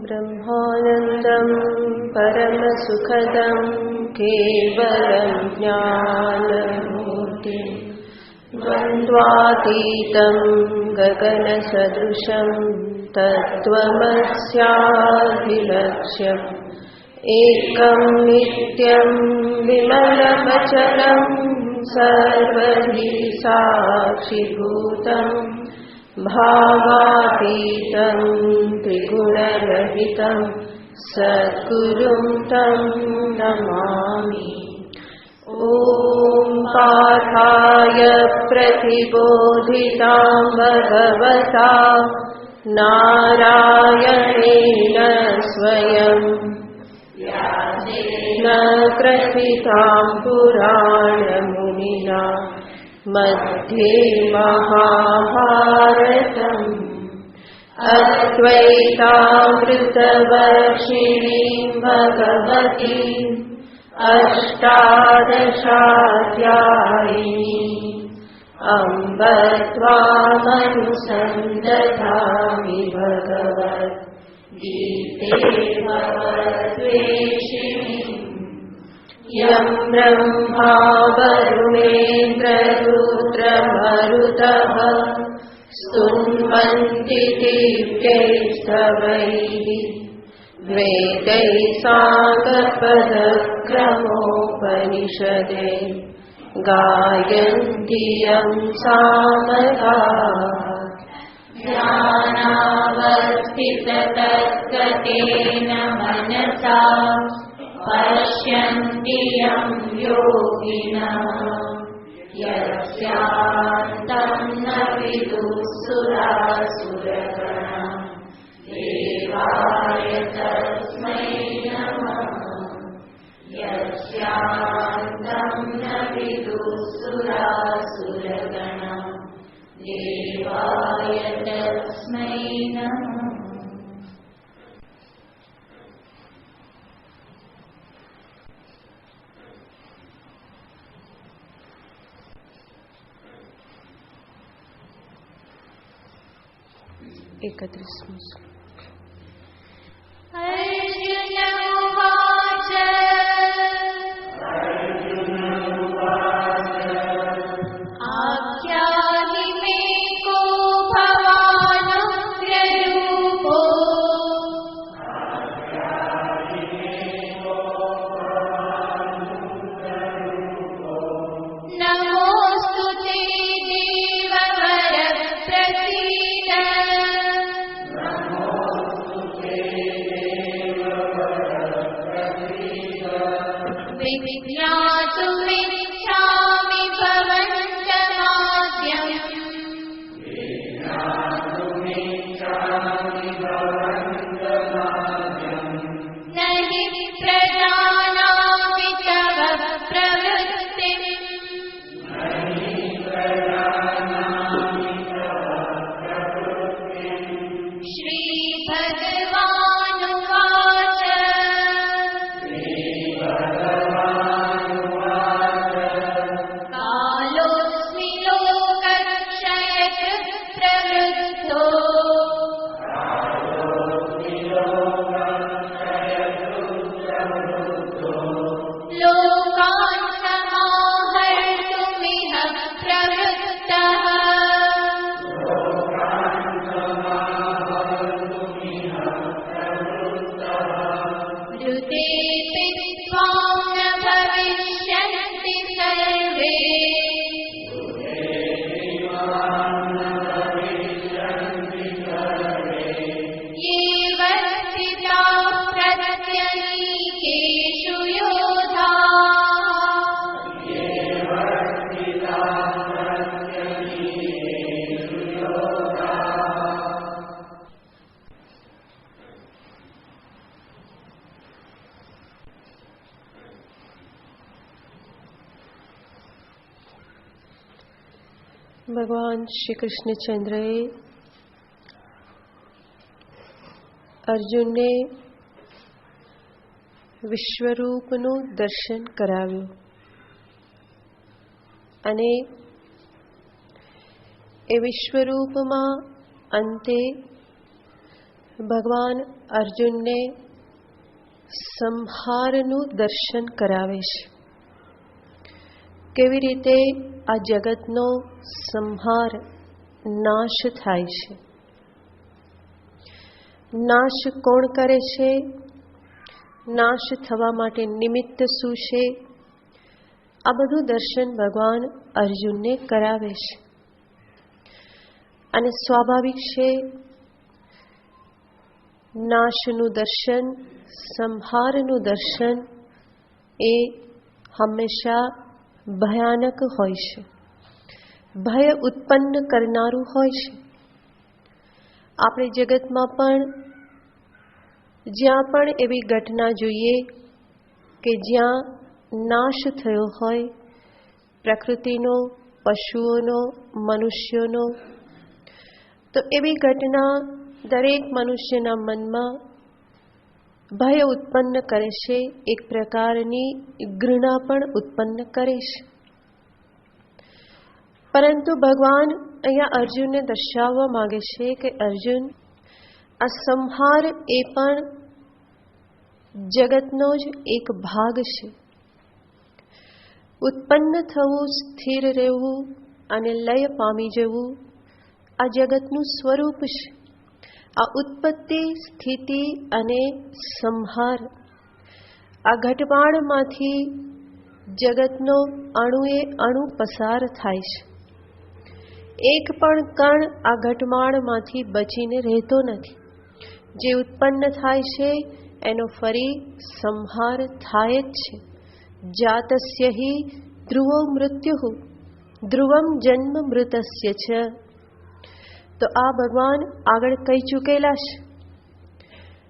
ब्रह्मानन्दं परमसुखदं केवलं ज्ञानमूर्तिं द्वन्द्वातीतं गगनसदृशं तत्त्वमस्याभिलक्ष्यम् एकं नित्यं विमलमचलं सर्वधि साक्षिभूतम् भावातीतं त्रिगुणरहितं सद्गुरुं तं नमामि। ॐ पार्थाय प्रतिबोधितां भगवता नारायणेन स्वयं व्यासेन ग्रथितां पुराणमुनिना मध्ये महाभारतम् अद्वैतामृतवर्षिणीं भगवतीम् अष्टादशाध्यायिनीम् अम्ब त्वामनुसन्दधामि भगवद्गीते भवद्वेषिणीम् यं ब्रह्मा वरुणेन्द्ररुद्रमरुतः स्तुन्वन्ति दिव्यैस्तवैः वेदैः साङ्गपदक्रमोपनिषदे गायन्ति यं सामगाः ध्यानावस्थिततद्गतेन मनसा पश्यन्ति यं योगिनः यस्यान्तं न विदुःसुरासुरगणा देवाय तस्मै नमः। यस्यान्तं न विदुःसुरासुरगणा देवाय तस्मै नमः। अर्जुन उवाच आख्याहि मे को भवानुग्ररूपो नमोऽस्तु ते देववर प्रसीद। विज्ञातुमिच्छामि भवन्तमाद्यम् न हि प्रजानामि तव प्रवृत्तिम् श्रीभगवानुवाच कालोऽस्मि लोकक्षयकृत् प्रवृद्धो लोकान् समाहर्तुमिह प्रवृत्तः। ऋतेऽपि त्वां न भविष्यन्ति सर्वे येव स्थिताः प्रत्यनीकेषु योधाः। ભગવાન શ્રી કૃષ્ણચંદ્રએ અર્જુનને વિશ્વરૂપનું દર્શન કરાવ્યું અને એ વિશ્વરૂપમાં અંતે ભગવાન અર્જુનને સંહારનું દર્શન કરાવે છે. કેવી રીતે આ જગતનો સંહાર નાશ થાય છે, નાશ કોણ કરે છે, નાશ થવા માટે નિમિત્ત શું છે, આ બધું દર્શન ભગવાન અર્જુનને કરાવે છે. અને સ્વાભાવિક છે, નાશનું દર્શન, સંહારનું દર્શન એ હંમેશા ભયાનક હોય છે, ભય ઉત્પન્ન કરનારું હોય છે. આપણે જગતમાં પણ જ્યાં પણ એવી ઘટના જોઈએ કે જ્યાં નાશ થયો હોય, પ્રકૃતિનો, પશુઓનો, મનુષ્યોનો, તો એવી ઘટના દરેક મનુષ્યના મનમાં ભય ઉત્પન્ન કરે છે, એક પ્રકારની ઘૃણા પણ ઉત્પન્ન કરે છે. પરંતુ ભગવાન અહીંયા અર્જુનને દર્શાવવા માંગે છે કે અર્જુન, આ સંહાર એ પણ જગતનો જ એક ભાગ છે. ઉત્પન્ન થવું, સ્થિર રહેવું અને લય પામી જવું આ જગતનું સ્વરૂપ છે. આ ઉત્પત્તિ, સ્થિતિ અને સંહાર, આ ઘટમાળમાંથી જગતનો અણુએ અણુ પસાર થાય છે. એક પણ કણ આ ઘટમાળમાંથી બચીને રહેતો નથી. જે ઉત્પન્ન થાય છે એનો ફરી સંહાર થાય જ છે. જાતસ્ય હિ ધ્રુવો મૃત્યુ ધ્રુવમ જન્મ મૃતસ્ય છે. તો આ ભગવાન આગળ કહી ચૂકેલા છે.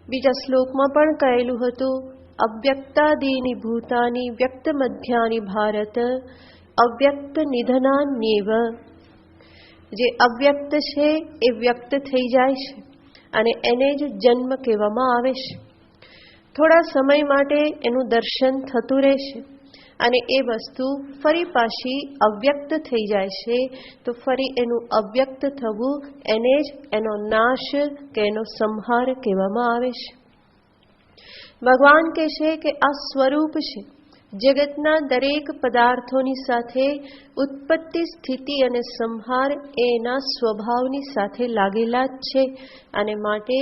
બીજા શ્લોકમાં પણ કહેલું હતું, અવ્યક્તાદીની ભૂતાની વ્યક્ત મધ્યાની ભારત અવ્યક્ત નિધનાન્યેવ. જે અવ્યક્ત છે એ વ્યક્ત થઈ જાય છે અને એને જ જન્મ કહેવામાં આવે છે. થોડા સમય માટે એનું દર્શન થતું રહેશે અને એ વસ્તુ ફરી પાછી અવ્યક્ત થઈ જાય છે. તો ફરી એનું અવ્યક્ત થવું, એને જ એનો નાશ કે એનો સંહાર કહેવામાં આવે છે. ભગવાન કહે છે કે આ સ્વરૂપ છે. જગતના દરેક પદાર્થોની સાથે ઉત્પત્તિ, સ્થિતિ અને સંહાર એના સ્વભાવની સાથે લાગેલા જ છે. અને માટે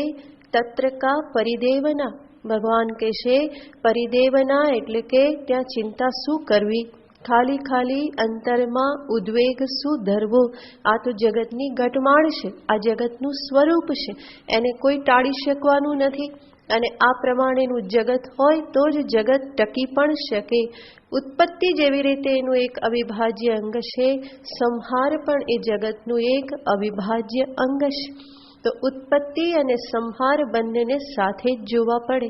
તત્ર કા પરિદેવના, ભગવાન કહે છે પરિદેવના એટલે કે ત્યાં ચિંતા શું કરવી, ખાલી અંતરમાં ઉદ્વેગ શું ધરવો. આ તો જગતની ઘટમાળ છે, આ જગતનું સ્વરૂપ છે, એને કોઈ ટાળી શકવાનું નથી. અને આ પ્રમાણેનું જગત હોય તો જ જગત ટકી પણ શકે. ઉત્પત્તિ જેવી રીતે એનું એક અવિભાજ્ય અંગ છે, સંહાર પણ એ જગતનું એક અવિભાજ્ય અંગ છે. તો ઉત્પત્તિ અને સંહાર બંનેને સાથે જ જોવા પડે.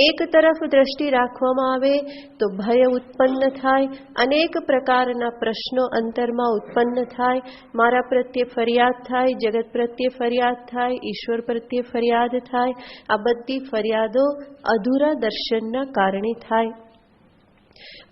એક તરફ દ્રષ્ટિ રાખવામાં આવે તો ભય ઉત્પન્ન થાય, અનેક પ્રકારના પ્રશ્નો અંતરમાં ઉત્પન્ન થાય. મારા પ્રત્યે ફરિયાદ થાય, જગત પ્રત્યે ફરિયાદ થાય, ઈશ્વર પ્રત્યે ફરિયાદ થાય. આ બધી ફરિયાદો અધૂરા દર્શનના કારણે થાય.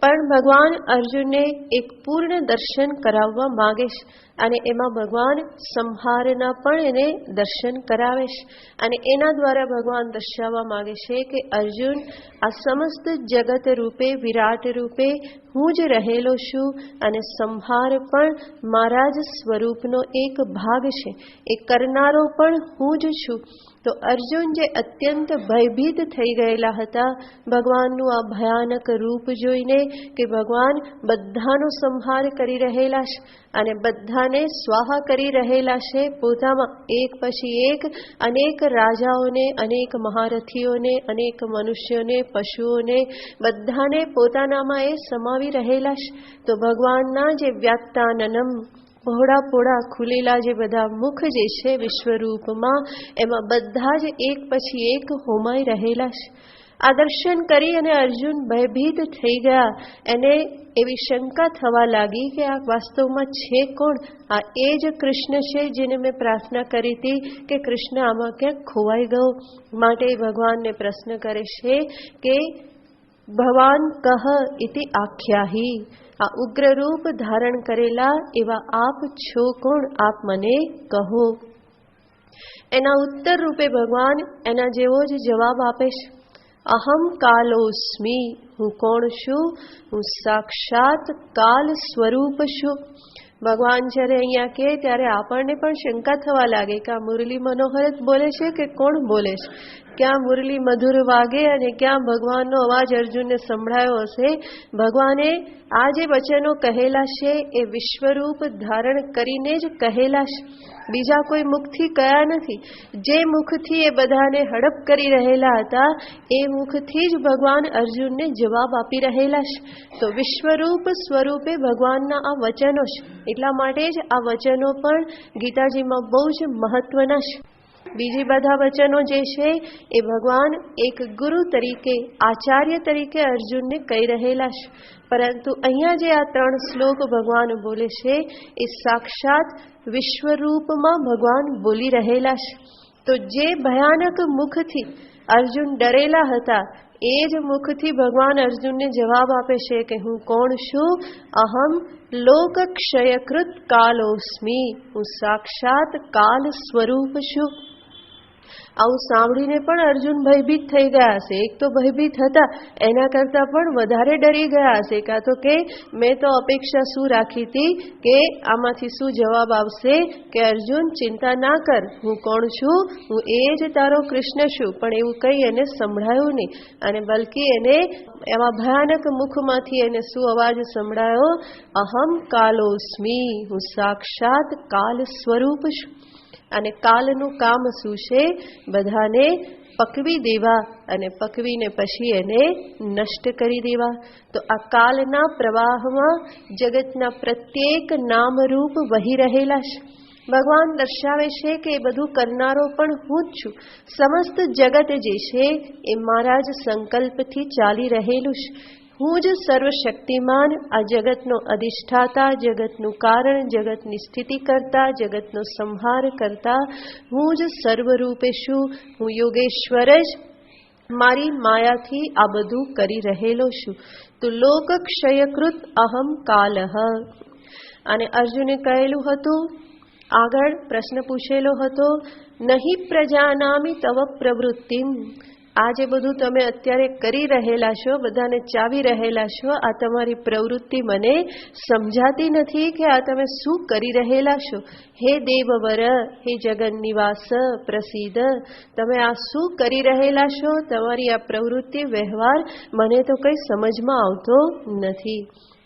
પણ ભગવાન અર્જુનને એક પૂર્ણ દર્શન કરાવવા માંગે છે અને એમાં ભગવાન સંહારના પણ એને દર્શન કરાવે છે. અને એના દ્વારા ભગવાન દર્શાવવા માંગે છે કે અર્જુન, આ સમસ્ત જગત રૂપે, વિરાટ રૂપે હું જ રહેલો છું અને સંહાર પણ મારા જ સ્વરૂપનો એક ભાગ છે. એ કરનારો પણ હું જ છું. તો અર્જુન જે અત્યંત ભયભીત થઈ ગયેલા હતા ભગવાનનું આ ભયાનક રૂપ જોઈને, કે ભગવાન બધાનો સંહાર કરી રહેલા છે અને બધાને સ્વાહા કરી રહેલા છે, પોતામાં એક પછી એક અનેક રાજાઓને, અનેક મહારથીઓને, અનેક મનુષ્યોને, પશુઓને, બધાને પોતાનામાં એ સમાવી રહેલા છે. તો ભગવાનના જે વ્યાત્તાનનમ, પહોળા ખુલેલા જે બધા મુખ જે છે વિશ્વરૂપમાં, એમાં બધા જ એક પછી એક હોમાઈ રહેલા છે. આ દર્શન કરી અને અર્જુન ભયભીત થઈ ગયા. એને એવી શંકા થવા લાગી કે આ વાસ્તવમાં છે કોણ? આ એ જ કૃષ્ણ છે જેને મેં પ્રાર્થના કરી હતી કે કૃષ્ણ આમાં ક્યાંક ખોવાઈ ગયો. માટે ભગવાનને પ્રશ્ન કરે છે કે ભવાન કહ ઇતિ આખ્યાહી, આ ઉગ્ર રૂપ ધારણ કરેલા એવા આપ છો કોણ? આપ મને કહો. એના ઉત્તર રૂપે ભગવાન એના જેવો જ જવાબ આપે છે. અહમ કાલોસ્મી, હું કોણ છું? હું સાક્ષાત કાલ સ્વરૂપ છું. ભગવાન જ્યારે અહીંયા કહે ત્યારે આપણને પણ શંકા થવા લાગે કે આ મુરલી મનોહર જ બોલે છે કે કોણ બોલે છે? ક્યાં મુરલી મધુર વાગે અને ક્યાં ભગવાનનો અવાજ અર્જુનને સંભળાયો હશે? ભગવાને આ જે વચનો કહેલા છે એ વિશ્વરૂપ ધારણ કરીને જ કહેલા છે, બીજા કોઈ મુખથી કયા નથી. જે મુખથી એ બધાને હડપ કરી રહેલા હતા એ મુખથી જ ભગવાન અર્જુનને જવાબ આપી રહેલા છે. તો વિશ્વરૂપ સ્વરૂપે ભગવાનના આ વચનો છે, એટલા માટે જ આ વચનો પણ ગીતાજીમાં બહુ જ મહત્વના છે. બીજી બધા વચનો જે છે એ ભગવાન એક ગુરુ તરીકે, આચાર્ય તરીકે અર્જુનને કહી રહેલા છે, પરંતુ અહીંયા જે આ 3 શ્લોક ભગવાન બોલે છે એ સાક્ષાત વિશ્વરૂપમાં ભગવાન બોલી રહેલા છે. તો જે ભયાનક મુખથી અર્જુન ડરેલા હતા એ જ મુખથી ભગવાન અર્જુનને જવાબ આપે છે કે હું કોણ છું? અહમ લોકક્ષયકૃત કાલોસ્મી, હું સાક્ષાત કાલ સ્વરૂપ છું. આવું સાંભળીને પણ અર્જુન ભયભીત થઈ ગયા હશે. એક તો ભયભીત હતા, એના કરતાં પણ વધારે ડરી ગયા હશે. કાં તો કે મેં તો અપેક્ષા શું રાખી હતી કે આમાંથી શું જવાબ આવશે કે અર્જુન ચિંતા ના કર, હું કોણ છું? હું એ જ તારો કૃષ્ણ છું. પણ એવું કંઈ એને સંભળાયું નહીં, અને બલકી એને એવા ભયાનક મુખમાંથી એને શું અવાજ સંભળાયો? અહમ કાલોસ્મી, હું સાક્ષાત કાલ સ્વરૂપ છું. અને કાલનું કામ શું છે? બધાને પકવી દેવા અને પકવીને પછી એને નષ્ટ કરી દેવા. તો આ કાલના પ્રવાહમાં જગતના પ્રત્યેક નામરૂપ વહી રહેલા છે. ભગવાન દર્શાવે છે કે એ બધું કરનારો પણ હું જ છું. સમસ્ત જગત જે છે એ મારા જ સંકલ્પથી ચાલી રહેલું છે. હું જ સર્વશક્તિમાન, આ જગતનો અધિષ્ઠાતા, જગતનું કારણ, જગતની સ્થિતિ કરતા, જગતનો સંહાર કરતા હું જ સર્વરૂપે છું. હું યોગેશ્વર જ મારી માયાથી આ બધું કરી રહેલો છું. તો લોકક્ષયકૃત અહમ કાલઃ. અને અર્જુને કહેલું હતું, આગળ પ્રશ્ન પૂછેલો હતો, નહીં પ્રજાનામિ તવ પ્રવૃત્તિમ. આ જે બધું તમે અત્યારે કરી રહેલા છો, બધાને ચાવી રહેલા છો, આ તમારી પ્રવૃત્તિ મને સમજાતી નથી કે આ તમે શું કરી રહેલા છો. હે દેવવર, હે જગન નિવાસ, પ્રસિદ્ધ, તમે આ શું કરી રહેલા છો? તમારી આ પ્રવૃત્તિ, વ્યવહાર મને તો કંઈ સમજમાં આવતો નથી.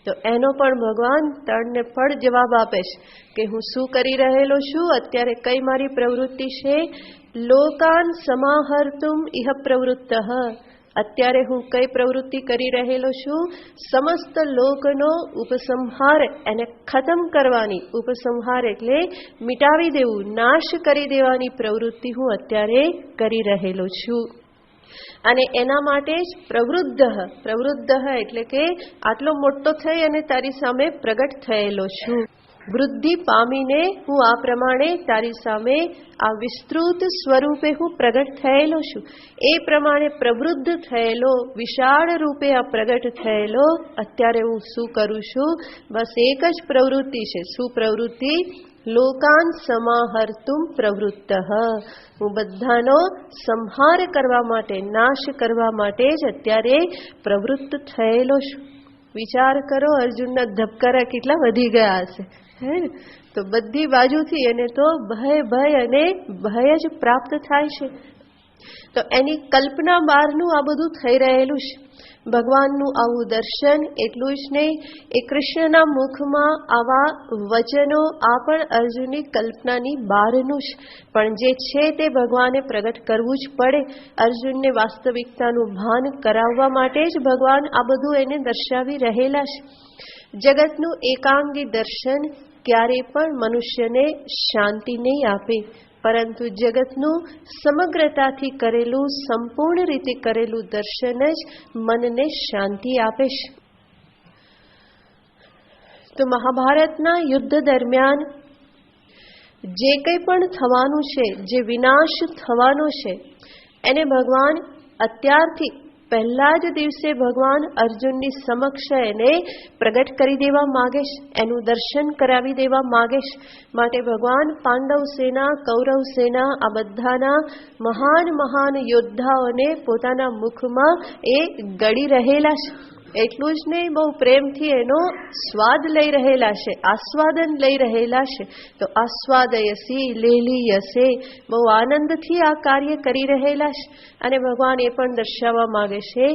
તો એનો પણ ભગવાન તળને ફળ જવાબ આપે છે કે હું શું કરી રહેલો છું, અત્યારે કઈ મારી પ્રવૃત્તિ છે? લોકાન સમાહર્તુમ ઇહ પ્રવૃત્તઃ. અત્યારે હું કઈ પ્રવૃત્તિ કરી રહેલો છું? સમસ્ત લોકનો ઉપસંહાર, એને ખતમ કરવાની. ઉપસંહાર એટલે મિટાવી દેવું, નાશ કરી દેવાની પ્રવૃત્તિ હું અત્યારે કરી રહેલો છું. અને એના માટે જ પ્રવૃદ્ધ એટલે કે આટલો મોટો થઈ અને તારી સામે પ્રગટ થયેલો છું. વૃદ્ધિ પામીને હું આ પ્રમાણે તારી સામે આ વિસ્તૃત સ્વરૂપે હું પ્રગટ થયેલો છું. એ પ્રમાણે પ્રવૃદ્ધ થયેલો, વિશાળ રૂપે આ પ્રગટ થયેલો અત્યારે હું શું કરું છું? બસ એક જ પ્રવૃત્તિ છે. શું પ્રવૃત્તિ? લોકાન સમાહર્તુમ પ્રવૃત્તઃ. હું બધાનો સંહાર કરવા માટે, નાશ કરવા માટે જ અત્યારે પ્રવૃત્ત થયેલો છું. વિચાર કરો, અર્જુનના ધબકારા કેટલા વધી ગયા હશે, હે ને? તો બધી બાજુથી એને તો ભય અને ભય જ પ્રાપ્ત થાય છે. તો એની કલ્પના બહારનું આ બધું થઈ રહેલું છે. ભગવાનનું આવું દર્શન, એટલું જ નહીં, એ કૃષ્ણના મુખમાં આવા વચનો, આ પણ અર્જુનની કલ્પનાની બહારનું છે. પણ જે છે તે ભગવાને પ્રગટ કરવું જ પડે. અર્જુનને વાસ્તવિકતાનું ભાન કરાવવા માટે જ ભગવાન આ બધું એને દર્શાવી રહેલા છે. જગતનું એકાંગી દર્શન ક્યારેય પણ મનુષ્યને શાંતિ નહીં આપે, પરંતુ જગતનું સમગ્રતાથી કરેલું, સંપૂર્ણ રીતે કરેલું દર્શન જ મનને શાંતિ આપે છે. તો મહાભારતના યુદ્ધ દરમિયાન જે કંઈ પણ થવાનું છે, જે વિનાશ થવાનો છે, એને ભગવાન અત્યારથી પહેલા જ દિવસે ભગવાન અર્જુનની સમક્ષ એને પ્રગટ કરી દેવા માગે છે, એનું દર્શન કરાવી દેવા માગે છે. માટે ભગવાન પાંડવ સેના, કૌરવ સેના આ બધાના મહાન મહાન યોદ્ધાઓને પોતાના મુખમાં એ ગળી રહેલા છે. એટલું જ નહીં, બહુ પ્રેમથી એનો સ્વાદ લઈ રહેલા છે, આસ્વાદન લઈ રહેલા છે. તો આસ્વાદયસી લેલીયસે, બહુ આનંદથી આ કાર્ય કરી રહેલા છે. અને ભગવાન એ પણ દર્શાવવા માંગે છે,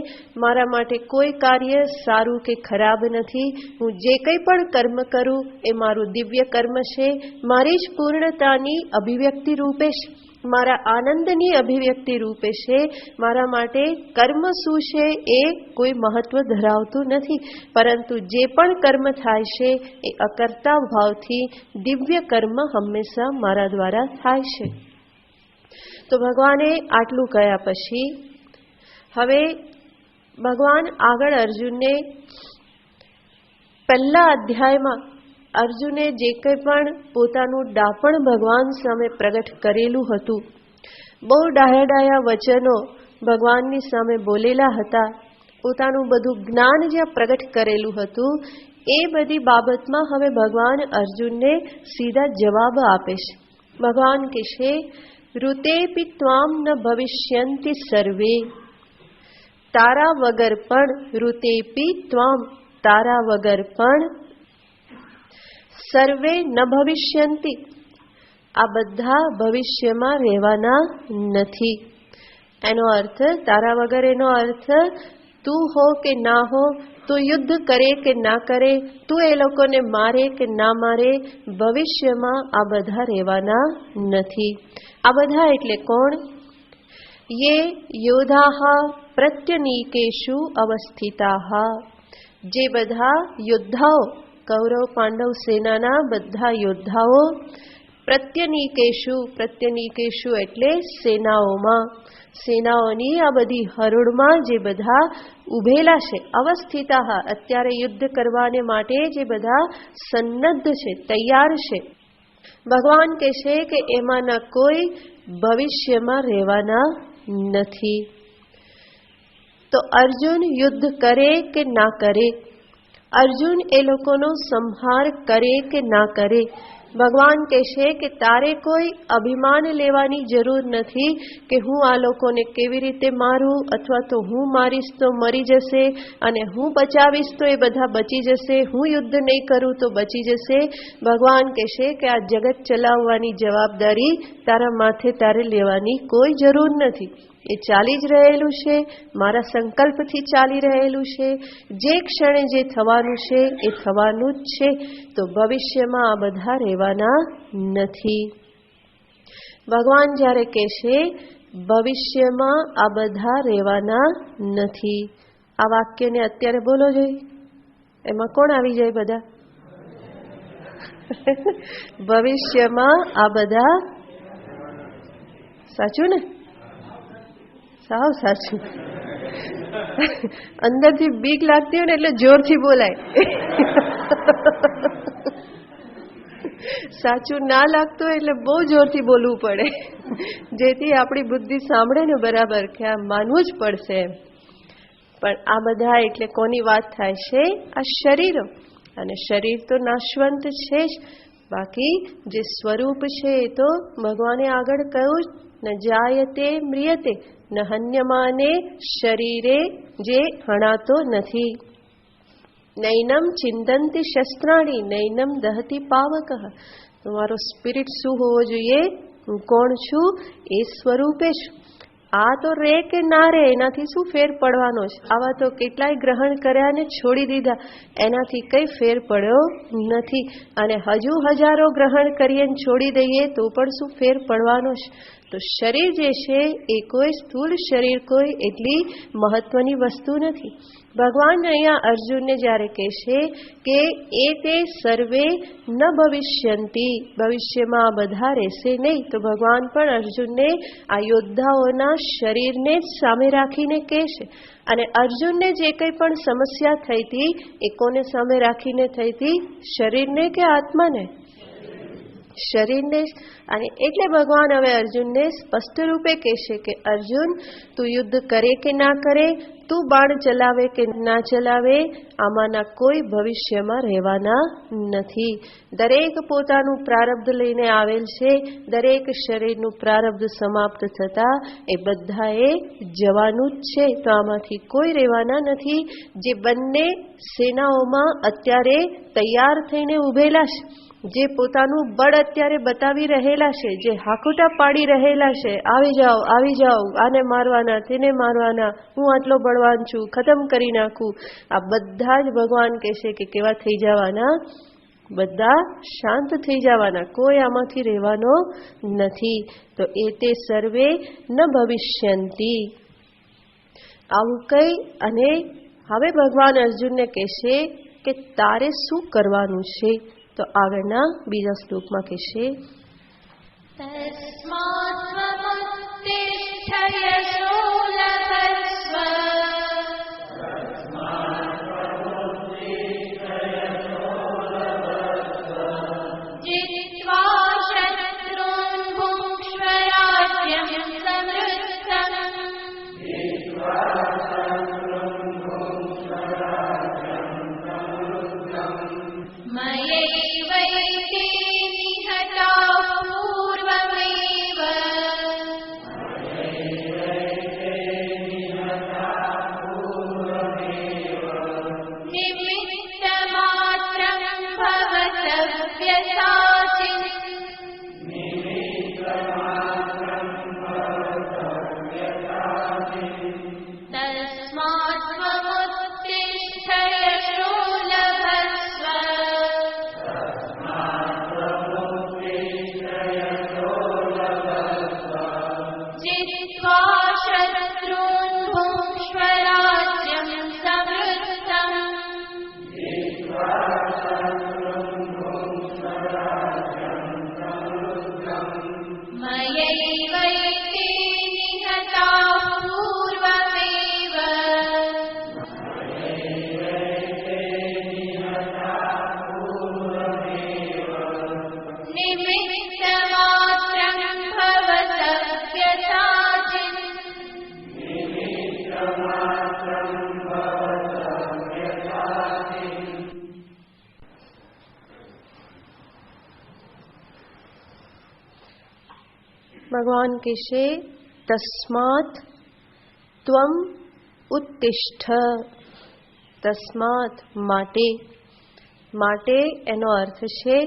મારા માટે કોઈ કાર્ય સારું કે ખરાબ નથી. હું જે કંઈ પણ કર્મ કરું એ મારું દિવ્ય કર્મ છે, મારી જ પૂર્ણતાની અભિવ્યક્તિ રૂપે છે, મારા આનંદની અભિવ્યક્તિ રૂપે છે. મારા માટે કર્મ શું છે એ કોઈ મહત્વ ધરાવતું નથી, પરંતુ જે પણ કર્મ થાય છે એ અકર્તા ભાવથી દિવ્ય કર્મ હંમેશા મારા દ્વારા થાય છે. તો ભગવાને આટલું કહ્યા પછી હવે ભગવાન આગળ અર્જુનને પહેલા અધ્યાયમાં અર્જુને જે કંઈ પણ પોતાનું ડાપણ ભગવાન સામે પ્રગટ કરેલું હતું, બહુ ડાયા ડાયા વચનો ભગવાનની સામે બોલેલા હતા, પોતાનું બધું જ્ઞાન જ્યાં પ્રગટ કરેલું હતું, એ બધી બાબતમાં હવે ભગવાન અર્જુનને સીધા જવાબ આપે છે. ભગવાન કહે છે, ઋતેપી ત્વામ ન ભવિષ્યંતિ સર્વે, તારા વગર પણ, ઋતેપી ત્વામ, તારા વગર પણ, સર્વે ન ભવિષ્યંતિ, આ બધા ભવિષ્યમાં રહેવાના નથી. એનો અર્થ તારા વગર, એનો અર્થ તું હો કે ના હો, તું યુદ્ધ કરે કે ના કરે, તું એ લોકોને મારે કે ના મારે, ભવિષ્યમાં આ બધા રહેવાના નથી. આ બધા એટલે કોણ? યે યોધાઃ પ્રત્યનીકેષુ અવસ્થિતાઃ, જે બધા યોદ્ધાઓ, કૌરવ પાંડવ સેનાના બધા યોદ્ધાઓ, પ્રત્યનીકેષુ, પ્રત્યનીકેષુ એટલે સેનાઓમાં, સેનાઓની આ બધી હરોળમાં જે બધા ઉભેલા છે, અવસ્થિતાઃ અત્યારે યુદ્ધ કરવાને માટે જે બધા સન્નદ્ધ છે, તૈયાર છે. ભગવાન કહે છે કે એમાંના કોઈ ભવિષ્યમાં રહેવાના નથી. તો અર્જુન યુદ્ધ કરે કે ના કરે, અર્જુન એ લોકોનો સંહાર કરે કે ના કરે, ભગવાન કહેશે કે તારે કોઈ અભિમાન લેવાની જરૂર નથી કે હું આ લોકોને કેવી રીતે મારું, અથવા તો હું મારીશ તો મરી જશે અને હું બચાવીશ તો એ બધા બચી જશે, હું યુદ્ધ નહીં કરું તો બચી જશે. ભગવાન કહેશે કે આ જગત ચલાવવાની જવાબદારી તારા માથે તારે લેવાની કોઈ જરૂર નથી. એ ચાલી જ રહેલું છે, મારા સંકલ્પથી ચાલી રહેલું છે. જે ક્ષણે જે થવાનું છે એ થવાનું જ છે. તો ભવિષ્યમાં આ બધા રહેવાના નથી. ભગવાન જ્યારે કહેશે ભવિષ્યમાં આ બધા રહેવાના નથી, આ વાક્યને અત્યારે બોલો જોઈએ, એમાં કોણ આવી જાય? બધા. ભવિષ્યમાં આ બધા, સાચું ને? સાવ સાચું. અંદરથી બીક લાગતી હોય ને એટલે જોરથી બોલાય. સાચું ના લાગતું એટલે બહુ જોરથી બોલવું પડે, જેથી આપણી બુદ્ધિ સાંભળે ને બરાબર કે આ માનવું જ પડશે એમ. પણ આ બધા એટલે કોની વાત થાય છે? આ શરીરો. અને શરીર તો નાશવંત છે જ, બાકી જે સ્વરૂપ છે એ તો ભગવાને આગળ કહ્યું જ, ન જાયતે મ્રિયતે ન હન્યમાને શરીરે, જે હણાતો નથી. નૈનમ ચિંતંતી શસ્ત્રાણી નૈનમ દહતી પાવક. તમારો સ્પિરિટ શું હોવો જોઈએ? હું કોણ છું? એ સ્વરૂપે છું. આ તો રે કે ના રે એનાથી શું ફેર પડવાનો છે? આવા તો કેટલાય ગ્રહણ કર્યા ને છોડી દીધા, એનાથી કઈ ફેર પડ્યો નથી. અને હજુ હજારો ગ્રહણ કરીએ ને છોડી દઈએ તો પણ શું ફેર પડવાનો છે? તો શરીર જે છે એ કોઈ સ્થૂળ શરીર કોઈ એટલી મહત્વની વસ્તુ નથી. ભગવાન અહીંયા અર્જુનને જ્યારે કહેશે કે એ તે સર્વે ન ભવિષ્યંતિ, ભવિષ્યમાં આ બધા રહેશે નહીં, તો ભગવાન પણ અર્જુનને આ યોદ્ધાઓના શરીરને જ સામે રાખીને કહેશે. અને અર્જુનને જે કંઈ પણ સમસ્યા થઈ હતી એ કોને સામે રાખીને થઈ હતી? શરીરને કે આત્માને? શરીરને. અને એટલે ભગવાન હવે અર્જુનને સ્પષ્ટ રૂપે કહેશે કે અર્જુન, તું યુદ્ધ કરે કે ના કરે, તું બાણ ચલાવે કે ના ચલાવે, આમાંના કોઈ ભવિષ્યમાં રહેવાના નથી. દરેક પોતાનું પ્રારબ્ધ લઈને આવેલ છે. દરેક શરીરનું પ્રારબ્ધ સમાપ્ત થતા એ બધાએ જવાનું જ છે. તો આમાંથી કોઈ રહેવાના નથી. જે બંને સેનાઓમાં અત્યારે તૈયાર થઈને ઉભેલા છે, જે પોતાનું બળ અત્યારે બતાવી રહેલા છે, જે હાકુટા પાડી રહેલા છે, આવી જાઓ આવી જાઓ, આને મારવાના તેને મારવાના, હું આટલો બળવાન છું, ખતમ કરી નાખું, આ બધા જ ભગવાન કહેશે કે કેવા થઈ જવાના, બધા શાંત થઈ જવાના, કોઈ આમાંથી રહેવાનો નથી. તો એ તે સર્વે ન ભવિષ્યંતી. આવું કઈ અને હવે ભગવાન અર્જુનને કહેશે કે તારે શું કરવાનું છે. તો આગળના બીજા શ્લોકમાં કહેશે, તસ્માત્ત્વમુત્તિષ્ઠ યશો લભસ્વ जित्वा शत्रून् भुङ्क्ष्व राज्यं समृद्धम् मयैवैते निहताः पूर्वमेव निमित्तमात्रं भवतव्यसाचिन् तस्मात्त्वमुत्तिष्ठ यशो लभस्व जित्वा शत्रून् भुङ्क्ष्व राज्यं समृद्धम् मयैवैते निहताः पूर्वमेव निमित्तमात्रं भवतव्यसाचिन् ભગવાન કહેશે તસ્માત ત્વમ ઉત્તિષ્ઠ. તસ્માત માટે, માટે એનો અર્થ છે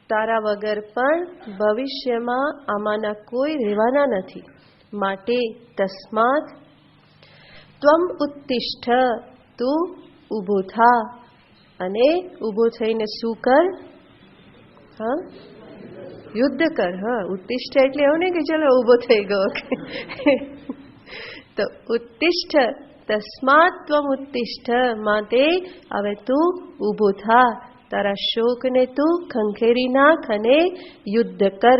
તારા વગર પણ ભવિષ્યમાં આમાંના કોઈ રહેવાના નથી. માટે તસ્માત ત્વમ ઉત્તિષ્ઠ, તું ઊભો થા અને ઊભો થઈને શું કર? હા, યુદ્ધ કર. હા, ઉત્તિષ્ઠ એટલે એવું નહીં કે ચલો ઊભો થઈ ગયો. તો ઉત્તિષ્ઠ, તસ્માત ત્વમ ઉત્તિષ્ઠ, માટે હવે તું ઊભો થા, તારા શોકને તું ખંખેરી નાખ અને યુદ્ધ કર.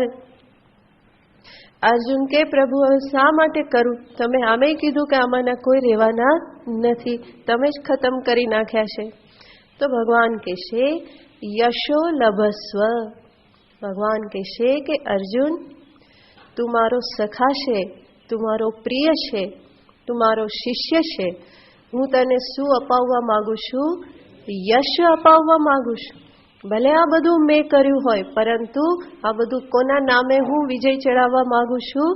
અર્જુન કે પ્રભુ હવે શા માટે કરું? તમે આમે કીધું કે આમાંના કોઈ રહેવાના નથી, તમે જ ખતમ કરી નાખ્યા છે. તો ભગવાન કહેશે યશો લભસ્વ. ભગવાન કહેશે કે અર્જુન, તું મારો સખા છે, તું મારો પ્રિય છે, તું મારો શિષ્ય છે. હું તને શું અપાવવા માંગુ છું? યશ અપાવવા માંગુ છું. ભલે આ બધું મેં કર્યું હોય, પરંતુ આ બધું કોના નામે હું વિજય ચડાવવા માંગુ છું?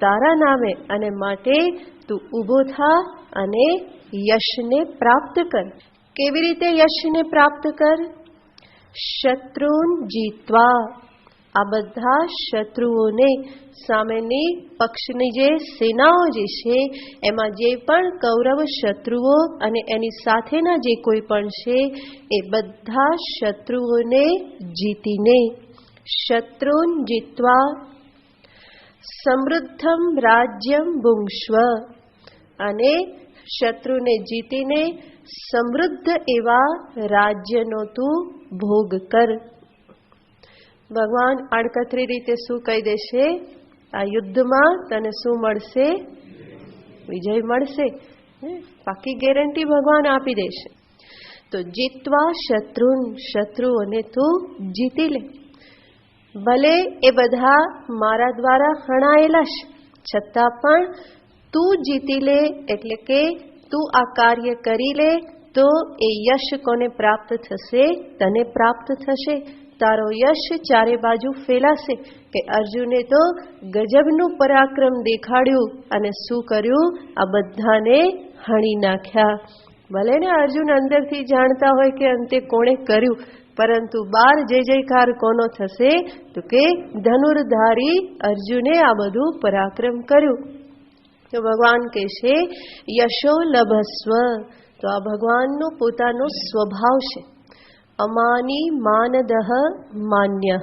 તારા નામે. અને માટે તું ઊભો થા અને યશને પ્રાપ્ત કર. કેવી રીતે યશને પ્રાપ્ત કર? શત્રુન જીતવા. આ બધા શત્રુઓને, સામેની પક્ષની જે સેનાઓ જે છે એમાં જે પણ કૌરવ શત્રુઓ અને એની સાથેના જે કોઈ પણ છે એ બધા શત્રુઓને જીતીને, શત્રુન જીતવા સમૃદ્ધમ રાજ્યમ ભુંક્ષ્વ, અને શત્રુને જીતીને સમૃદ્ધ એવા રાજ્યનો તું ભોગ કર. ભગવાન આડકતરી રીતે શું કહી દેશે? આ યુદ્ધમાં તને શું મળશે? વિજય મળશે. પાકી ગેરંટી ભગવાન આપી દેશે. તો જીતવા શત્રુન, શત્રુઓને તું જીતી લે. ભલે એ બધા મારા દ્વારા હણાયેલા છે, છતાં પણ તું જીતી લે, એટલે કે તું આ કાર્ય કરી લે તો એ યશ કોને પ્રાપ્ત થશે? તને પ્રાપ્ત થશે. તારો યશ ચારે બાજુ ફેલાશે કે અર્જુને તો ગજબનું પરાક્રમ દેખાડ્યું અને શું કર્યું? આ બધાને હણી નાખ્યા. ભલે ને અર્જુન અંદરથી જાણતા હોય કે અંતે કોણે કર્યું, પરંતુ બાર જય જયકાર કોનો થશે? તો કે ધનુર્ધારી અર્જુને આ બધું પરાક્રમ કર્યું. તો ભગવાન કહેશે યશો લભસ્વ. તો આ ભગવાનનો પોતાનો સ્વભાવ છે. અમાની માનદહ માન્ય.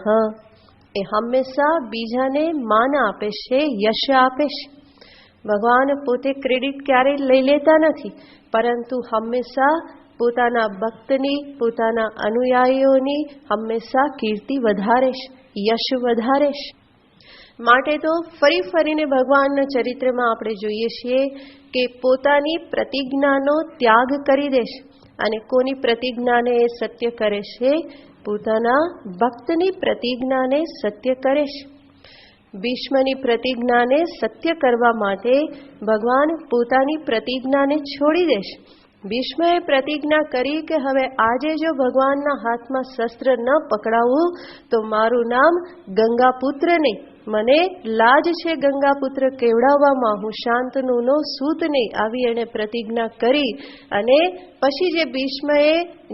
એ હંમેશા બીજાને માન આપે છે, યશ આપે છે. ભગવાન પોતે ક્રેડિટ ક્યારેય લઈ લેતા નથી, પરંતુ હંમેશા પોતાના ભક્તની, પોતાના અનુયાયીઓની હંમેશા કીર્તિ વધારે છે, યશ વધારે છે. માટે તો ફરી ફરીને ભગવાનના ચરિત્રમાં આપણે જોઈએ છીએ કે પોતાની પ્રતિજ્ઞાનો ત્યાગ કરી દેશે. અને કોની પ્રતિજ્ઞાને એ સત્ય કરે છે? પોતાના ભક્તની પ્રતિજ્ઞાને સત્ય કરે છે. ભીષ્મની પ્રતિજ્ઞાને સત્ય કરવા માટે ભગવાન પોતાની પ્રતિજ્ઞાને છોડી દેશે. ભીષ્મએ પ્રતિજ્ઞા કરી કે હવે આજે જો ભગવાનના હાથમાં શસ્ત્ર ન પકડાવું તો મારું નામ ગંગાપુત્ર નહીં. મને લાજ છે ગંગાપુત્ર કેવડાવવામાં, હું શાંતનુનો સૂત નહીં. આવી એણે પ્રતિજ્ઞા કરી. અને પછી જે ભીષ્મએ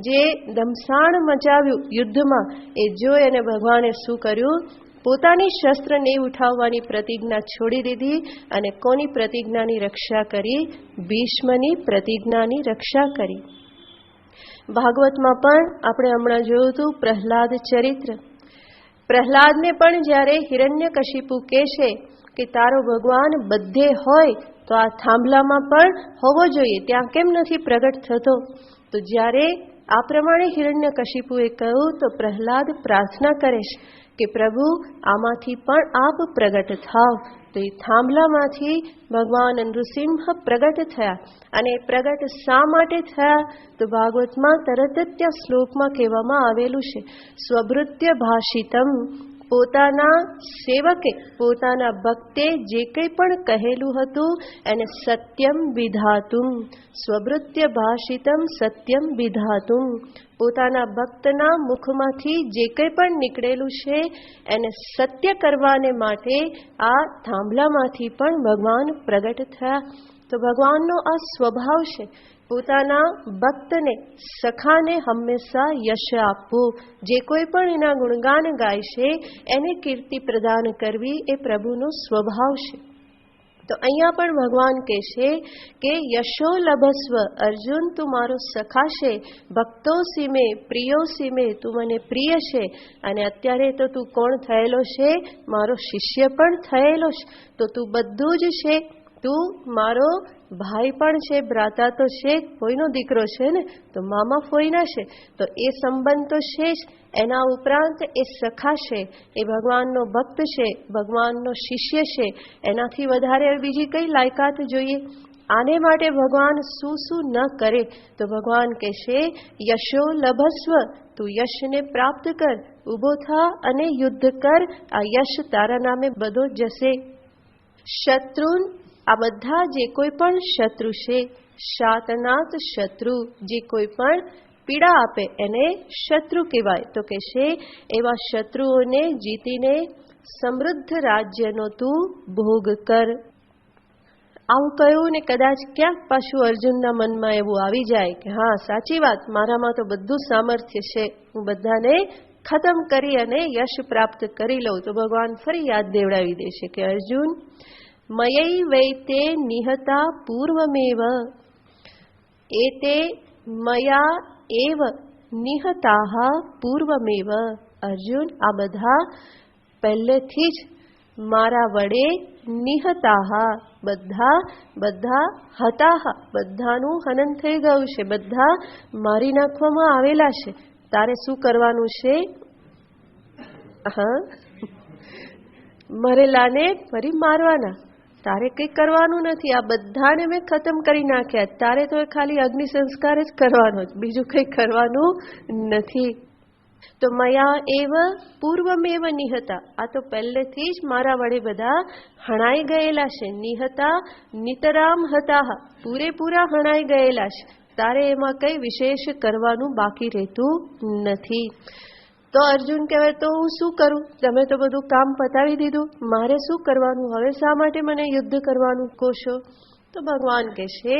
જે ધમસાણ મચાવ્યું યુદ્ધમાં, એ જોઈ અને ભગવાને શું કર્યું? પોતાની શસ્ત્ર નહીં ઉઠાવવાની પ્રતિજ્ઞા છોડી દીધી અને કોની પ્રતિજ્ઞાની રક્ષા કરી? ભીષ્મની પ્રતિજ્ઞાની રક્ષા કરી. ભાગવતમાં પણ આપણે હમણાં જોયું હતું પ્રહલાદ ચરિત્ર. પ્રહલાદને પણ જ્યારે હિરણ્યકશિપુ કહે છે કે તારો ભગવાન બધે હોય તો આ થાંભલામાં પણ હોવો જોઈએ, ત્યાં કેમ નથી પ્રગટ થતો? તો જ્યારે આ પ્રમાણે હિરણ્યકશિપુએ કહ્યું તો પ્રહલાદ પ્રાર્થના કરે છે કે પ્રભુ આમાંથી પણ આપ પ્રગટ થાવ. તો એ થાંભલામાંથી ભગવાન નૃસિંહ પ્રગટ થયા. અને પ્રગટ શા માટે થયા? તો ભાગવતમાં તરત જ ત્યાં શ્લોકમાં કહેવામાં આવેલું છે સ્વભૃત્ય ભાષિતમ. પોતાના સેવકે, પોતાના ભક્તે જે કંઈ પણ કહેલું હતું એને સત્યમ વિધાતુમ. સ્વભૃત્ય ભાષિતમ સત્યમ વિધાતુમ. પોતાના ભક્તના મુખમાંથી જે કંઈ પણ નીકળેલું છે એને સત્ય કરવાને માટે આ થાંભલામાંથી પણ ભગવાન પ્રગટ થયા. તો ભગવાનનો આ સ્વભાવ છે, પોતાના ભક્તને, સખાને હંમેશા યશ આપવું. જે કોઈ પણ એના ગુણગાન ગાય છે એને કીર્તિ પ્રદાન કરવી એ પ્રભુનો સ્વભાવ છે. તો અહીંયા પણ ભગવાન કહે છે કે યશો લભસ્વ. અર્જુન, તું મારો સખા છે, ભક્તો સીમે, પ્રિયો સીમે, તું મને પ્રિય છે. અને અત્યારે તો તું કોણ થયેલો છે? મારો શિષ્ય પણ થયેલો છે. તો તું બધું જ છે. તું મારો ભાઈ પણ છે, ભ્રાતા તો છે, ફોઈનો દીકરો છે ને, તો મામા ફોઈના છે, તો એ સંબંધ તો છે જ. એના ઉપરાંત એ સખા છે, એ ભગવાનનો ભક્ત છે, ભગવાનનો શિષ્ય છે. એનાથી વધારે બીજી કઈ લાયકાત જોઈએ? આને માટે ભગવાન શું શું ન કરે? તો ભગવાન કહેશે યશો લભસ્વ. તું યશને પ્રાપ્ત કર, ઊભો થા અને યુદ્ધ કર. આ યશ તારા નામે બધો જશે. શત્રુન, આ બધા જે કોઈ પણ શત્રુ છે, શાતનાત શત્રુ, જે કોઈ પણ પીડા આપે એને શત્રુ કહેવાય. તો કે છે એવા શત્રુઓને જીતીને સમૃદ્ધ રાજ્યનો તું ભોગ કર. આવું કહ્યું ને કદાચ ક્યાંક પાછું અર્જુનના મનમાં એવું આવી જાય કે હા સાચી વાત, મારામાં તો બધું સામર્થ્ય છે, હું બધાને ખતમ કરી અને યશ પ્રાપ્ત કરી લઉં. તો ભગવાન ફરી યાદ દેવડાવી દે છે કે અર્જુન, મયૈ વૈતે નિહતા પૂર્વમેવ એતે મયા એવ નિહતાહ પૂર્વમેવ. અર્જુન, આ બધા પહેલેથી જ મારા વડે નિહતાહ, બધા હતા, બધાનું હનન થઈ ગયું છે, બધા મારી નાખવામાં આવેલા છે. તારે શું કરવાનું છે? હા, મરેલાને ફરી મારવાના. તારે કંઈ કરવાનું નથી. આ બધાને મેં ખતમ કરી નાખ્યા. તારે તો ખાલી અગ્નિ સંસ્કાર જ કરવાનો, બીજું કંઈ કરવાનું નથી. તો મયા એવ પૂર્વમેવ નિહતા, આ તો પહેલેથી જ મારા વડે બધા હણાઈ ગયેલા છે. નિહતા નિતરામ હતા, પૂરેપૂરા હણાઈ ગયેલા છે. તારે એમાં કંઈ વિશેષ કરવાનું બાકી રહેતું નથી. તો અર્જુન કહેવાય, તો હું શું કરું? તમે તો બધું કામ પતાવી દીધું, મારે શું કરવાનું? હવે શા માટે મને યુદ્ધ કરવાનું કહો છો? તો ભગવાન કહેશે,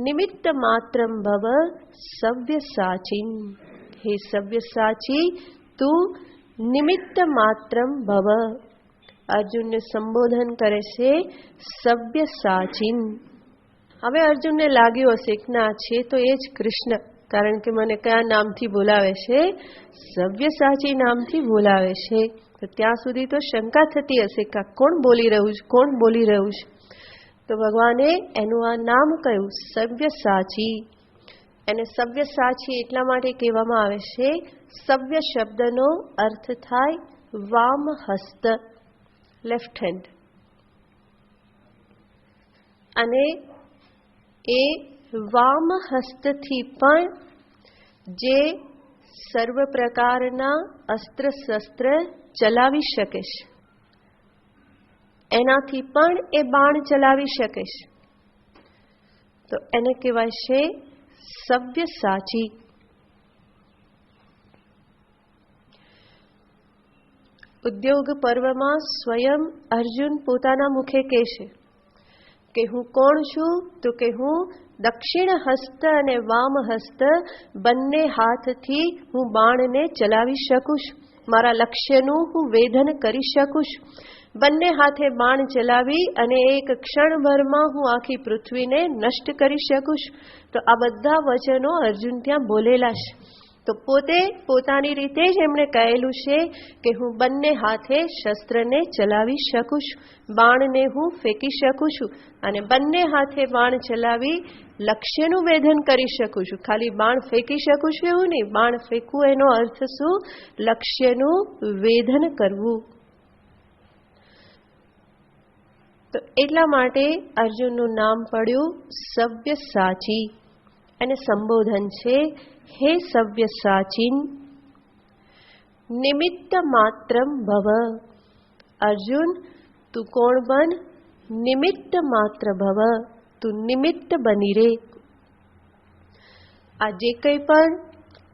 નિમિત્ત માત્રમ ભવ સવ્ય સાચીન. હે સવ્ય સાચી, તું નિમિત્ત માત્રમ ભવ. અર્જુનને સંબોધન કરે છે સવ્ય સાચીન. હવે અર્જુનને લાગ્યું હશે કે ના છે તો એ જ કૃષ્ણ, કારણ કે મને કયા નામથી બોલાવે છે? સવ્ય સાચી નામથી બોલાવે છે. તો ત્યાં સુધી તો શંકા થતી હશે કે કોણ બોલી રહ્યું છે, કોણ બોલી રહ્યું છે? તો ભગવાને એનું આ નામ કહ્યું, સવ્ય સાચી. એને સવ્ય સાચી એટલા માટે કહેવામાં આવે છે, સવ્ય શબ્દનો અર્થ થાય વામ હસ્ત, લેફ્ટ હેન્ડ. અને એ વામ હસ્તથી પણ જે સર્વ પ્રકારના અસ્ત્ર શસ્ત્ર ચલાવી શકે છે, એનાથી પણ એ બાણ ચલાવી શકે છે. તો એને કહેવાય છે સવ્ય સાચી. ઉદ્યોગ પર્વમાં સ્વયં અર્જુન પોતાના મુખે કહેશે કે હું કોણ છું? તો કે હું દક્ષિણ હસ્ત અને વામ હસ્ત બંને હાથથી હું બાણને ચલાવી શકું છું. મારા લક્ષ્યનું હું વેધન કરી શકું છું. બંને હાથે બાણ ચલાવી અને એક ક્ષણભરમાં હું આખી પૃથ્વીને નષ્ટ કરી શકું છું. તો આ બધા વચનો અર્જુન ત્યાં બોલેલા છે. તો પોતે પોતાની રીતે જ એમણે કહેલું છે કે હું બંને હાથે શસ્ત્રને ચલાવી શકું છું, બાણને હું ફેંકી શકું છું અને બંને હાથે બાણ ચલાવી લક્ષ્યનું વેધન કરી શકું છું. ખાલી બાણ ફેંકી શકું છું એવું નહીં, બાણ ફેંકવું એનો અર્થ શું? લક્ષ્યનું વેધન કરવું. તો એટલા માટે અર્જુનનું નામ પડ્યું સવ્ય સાચી. અને સંબોધન છે, હે સવ્ય સાચીન, નિમિત્ત માત્રમ ભવ. અર્જુન, તું કોણ બન? નિમિત્ત માત્ર ભવ, તું નિમિત્ત બની રે. આ જે કંઈ પણ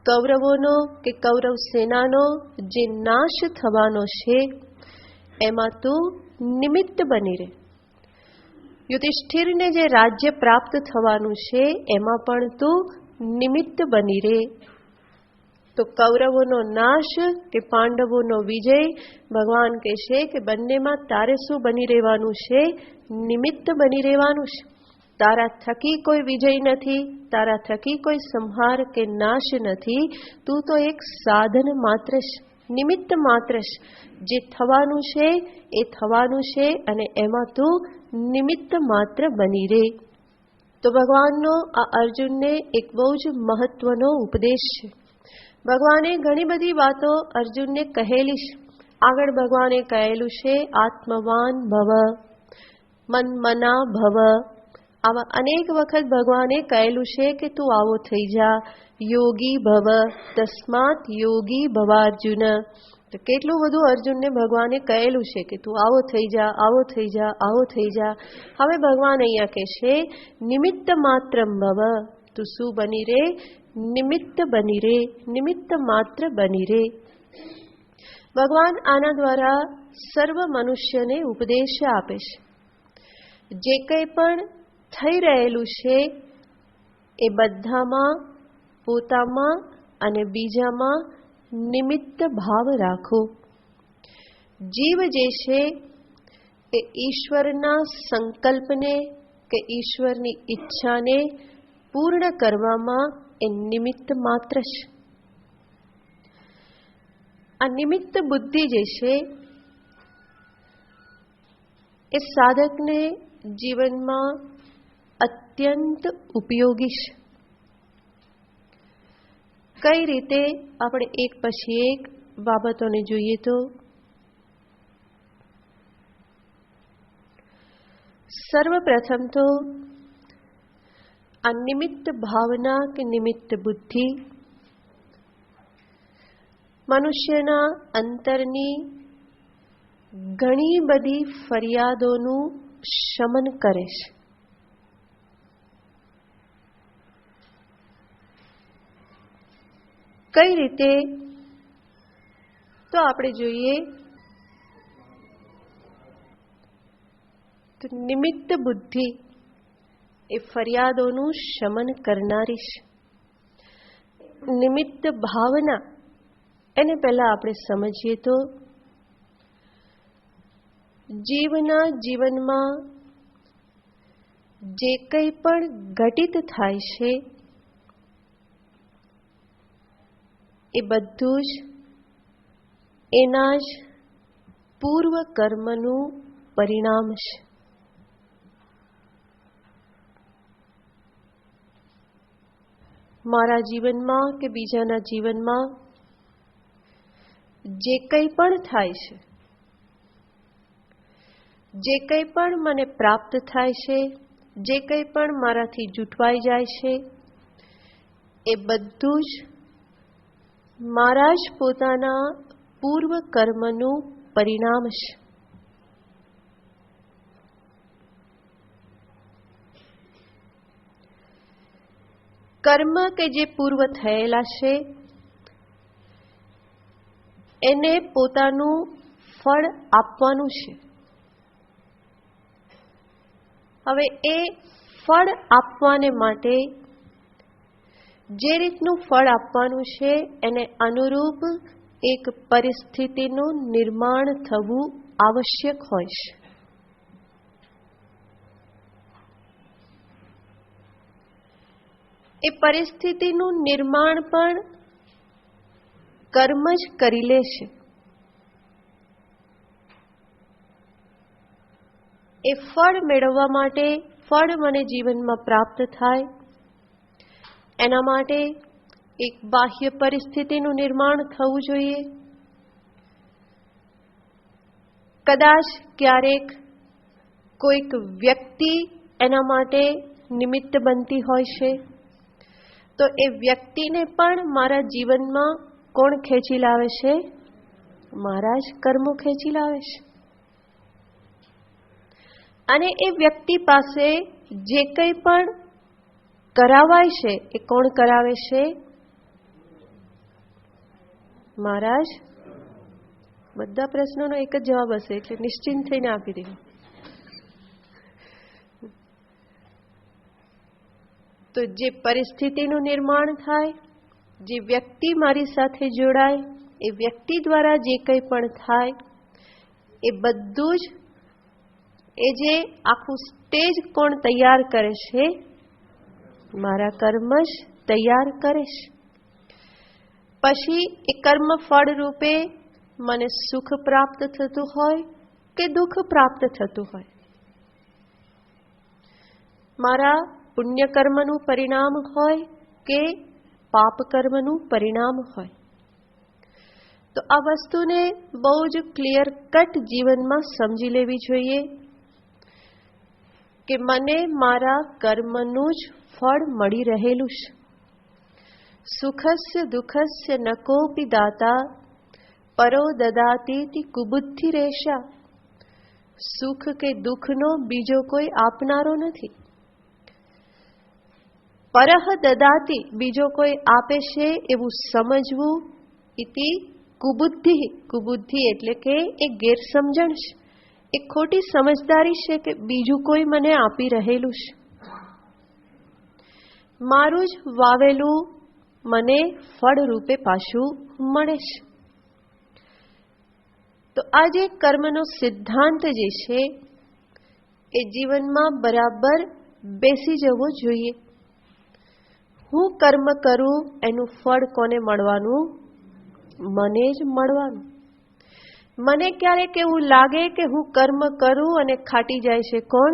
કૌરવોનો કે કૌરવ સેનાનો જે નાશ થવાનો છે, એમાં તું નિમિત્ત બની રે. યુધિષ્ઠિરને જે રાજ્ય પ્રાપ્ત થવાનું છે, એમાં પણ તું નિમિત્ત બની રે. તો કૌરવોનો નાશ કે પાંડવોનો વિજય, ભગવાન કહેશે કે બંનેમાં તારે શું બની રહેવાનું છે? નિમિત્ત બની રહેવાનું છે. તારા થકી કોઈ વિજય નથી, તારા થકી કોઈ સંહાર કે નાશ નથી. તું તો એક સાધન માત્ર છે, નિમિત્ત માત્ર છે. જે થવાનું છે એ થવાનું છે અને એમાં તું નિમિત્ત માત્ર બની રે. તો ભગવાનનો આ અર્જુનને એક બહુ જ મહત્વનો ઉપદેશ છે. ભગવાને ઘણી બધી વાતો અર્જુનને કહેલી છે. આગળ ભગવાને કહેલું છે આત્મવાન ભવ, મનમના ભવ. આવા અનેક વખત ભગવાને કહેલું છે કે તું આવો થઈ જા, યોગી ભવ, તસ્માત યોગી ભવાર્જુન. તો કેટલું બધું અર્જુનને ભગવાને કહેલું છે કે તું આવો થઈ જા, આવો થઈ જા, આવો થઈ જા. હવે ભગવાન અહીંયા કહેશે નિમિત્ત માત્રમ ભવ, તું શું બની રે? નિમિત્ત બની રે, નિમિત્ત માત્ર બની રે. ભગવાન આના દ્વારા સર્વ મનુષ્યને ઉપદેશ આપે છે. જે કંઈ પણ થઈ રહેલું છે એ બધામાં, પોતામાં અને બીજામાં નિમિત્ત ભાવ રાખો. જીવ જે છે એ ઈશ્વરના સંકલ્પને કે ઈશ્વરની ઈચ્છાને પૂર્ણ કરવામાં એ નિમિત્ત માત્ર છે. આ નિમિત્ત બુદ્ધિ જે છે એ સાધકને જીવનમાં અત્યંત ઉપયોગી છે. કઈ રીતે? આપણે એક પછી એક બાબતોને જોઈએ તો સર્વપ્રથમ તો આ નિમિત્ત ભાવના કે નિમિત્ત બુદ્ધિ મનુષ્યના અંતરની ઘણી બધી ફરિયાદોનું શમન કરે છે. કઈ રીતે? તો આપણે જોઈએ તો નિમિત્ત બુદ્ધિ એ ફરિયાદોનું શમન કરનારી છે. નિમિત્ત ભાવના એને પહેલા આપણે સમજીએ તો જીવનમાં જે કંઈ પણ ઘટિત થાય છે એ બધું જ એના જ પૂર્વ કર્મનું પરિણામ છે. મારા જીવનમાં કે બીજાના જીવનમાં જે કંઈ પણ થાય છે, જે કંઈ પણ મને પ્રાપ્ત થાય છે, જે કંઈ પણ મારાથી જૂટવાઈ જાય છે, એ બધું જ મારા જ પોતાના પૂર્વ કર્મનું પરિણામ છે. કર્મ કે જે પૂર્વ થયેલા છે એને પોતાનું ફળ આપવાનું છે. હવે એ ફળ આપવાને માટે જે રીતનું ફળ આપવાનું છે એને અનુરૂપ એક પરિસ્થિતિનું નિર્માણ થવું આવશ્યક હોય છે. એ પરિસ્થિતિનું નિર્માણ પણ કર્મ જ કરી લે છે. એ ફળ મેળવવા માટે, ફળ મને જીવનમાં પ્રાપ્ત થાય એના માટે એક બાહ્ય પરિસ્થિતિનું નિર્માણ થવું જોઈએ. કદાચ ક્યારેક કોઈક વ્યક્તિ એના માટે નિમિત્ત બનતી હોય છે, તો એ વ્યક્તિને પણ મારા જીવનમાં કોણ ખેંચી લાવે છે? મારા જ કર્મો ખેંચી લાવે છે. અને એ વ્યક્તિ પાસે જે કંઈ પણ કરાવાય છે એ કોણ કરાવે છે? મારા જ. બધા પ્રશ્નોનો એક જ જવાબ હશે, એટલે નિશ્ચિંત થઈને આપી દેવું. તો જે પરિસ્થિતિનું નિર્માણ થાય, જે વ્યક્તિ મારી સાથે જોડાય, એ વ્યક્તિ દ્વારા જે કંઈ પણ થાય એ બધું જ, એ જે આખું સ્ટેજ કોણ તૈયાર કરે છે? મારા કર્મ જ તૈયાર કરે છે. પછી એ કર્મ ફળ રૂપે મને સુખ પ્રાપ્ત થતું હોય કે દુઃખ પ્રાપ્ત થતું હોય, મારા પુણ્ય કર્મનું પરિણામ હોય કે પાપ કર્મનું પરિણામ હોય, તો આ વસ્તુને બહુ જ ક્લિયર કટ જીવનમાં સમજી લેવી જોઈએ કે મને મારા કર્મનું જ ફળ મળી રહેલું છે. સુખસ્ય દુઃખસ્ય ન કોપી દાતા પરો દદાતીતિ કુબુદ્ધિ રેશા. સુખ કે દુઃખનો બીજો કોઈ આપનારો નથી. પરહ દદાતી, બીજો કોઈ આપે છે એવું સમજવું, ઇતિ કુબુદ્ધિ. કુબુદ્ધિ એટલે કે એ ગેરસમજણ છે, એ ખોટી સમજદારી છે કે બીજું કોઈ મને આપી રહેલું છે. મારું જ વાવેલું મને ફળ રૂપે પાછું મળે છે. તો આ જે કર્મનો સિદ્ધાંત જે છે એ જીવનમાં બરાબર બેસી જવો જોઈએ. હું કર્મ કરું એનું ફળ કોને મળવાનું? મને જ મળવાનું. મને ક્યારેક એવું લાગે કે હું કર્મ કરું અને ખાટી જાય છે કોણ?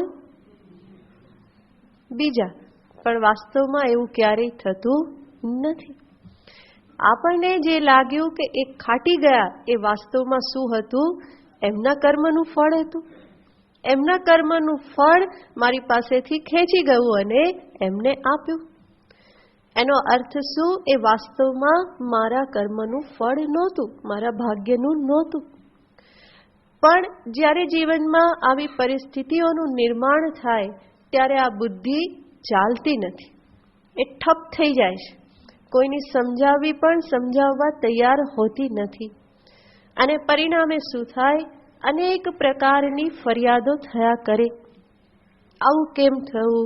બીજા. પણ વાસ્તવમાં એવું ક્યારેય થતું નથી. આપણને જે લાગ્યું કે એ ખાટી ગયા, એ વાસ્તવમાં શું હતું? એમના કર્મનું ફળ હતું. એમના કર્મનું ફળ મારી પાસેથી ખેંચી ગયું અને એમને આપ્યું. એનો અર્થ શું? એ વાસ્તવમાં મારા કર્મનું ફળ નહોતું, મારા ભાગ્યનું નહોતું. પણ જ્યારે જીવનમાં આવી પરિસ્થિતિઓનું નિર્માણ થાય ત્યારે આ બુદ્ધિ ચાલતી નથી, એ ઠપ થઈ જાય છે. કોઈની સમજાવવી પણ સમજાવવા તૈયાર હોતી નથી. અને પરિણામે શું થાય? અનેક પ્રકારની ફરિયાદો થયા કરે. આવું કેમ થયું?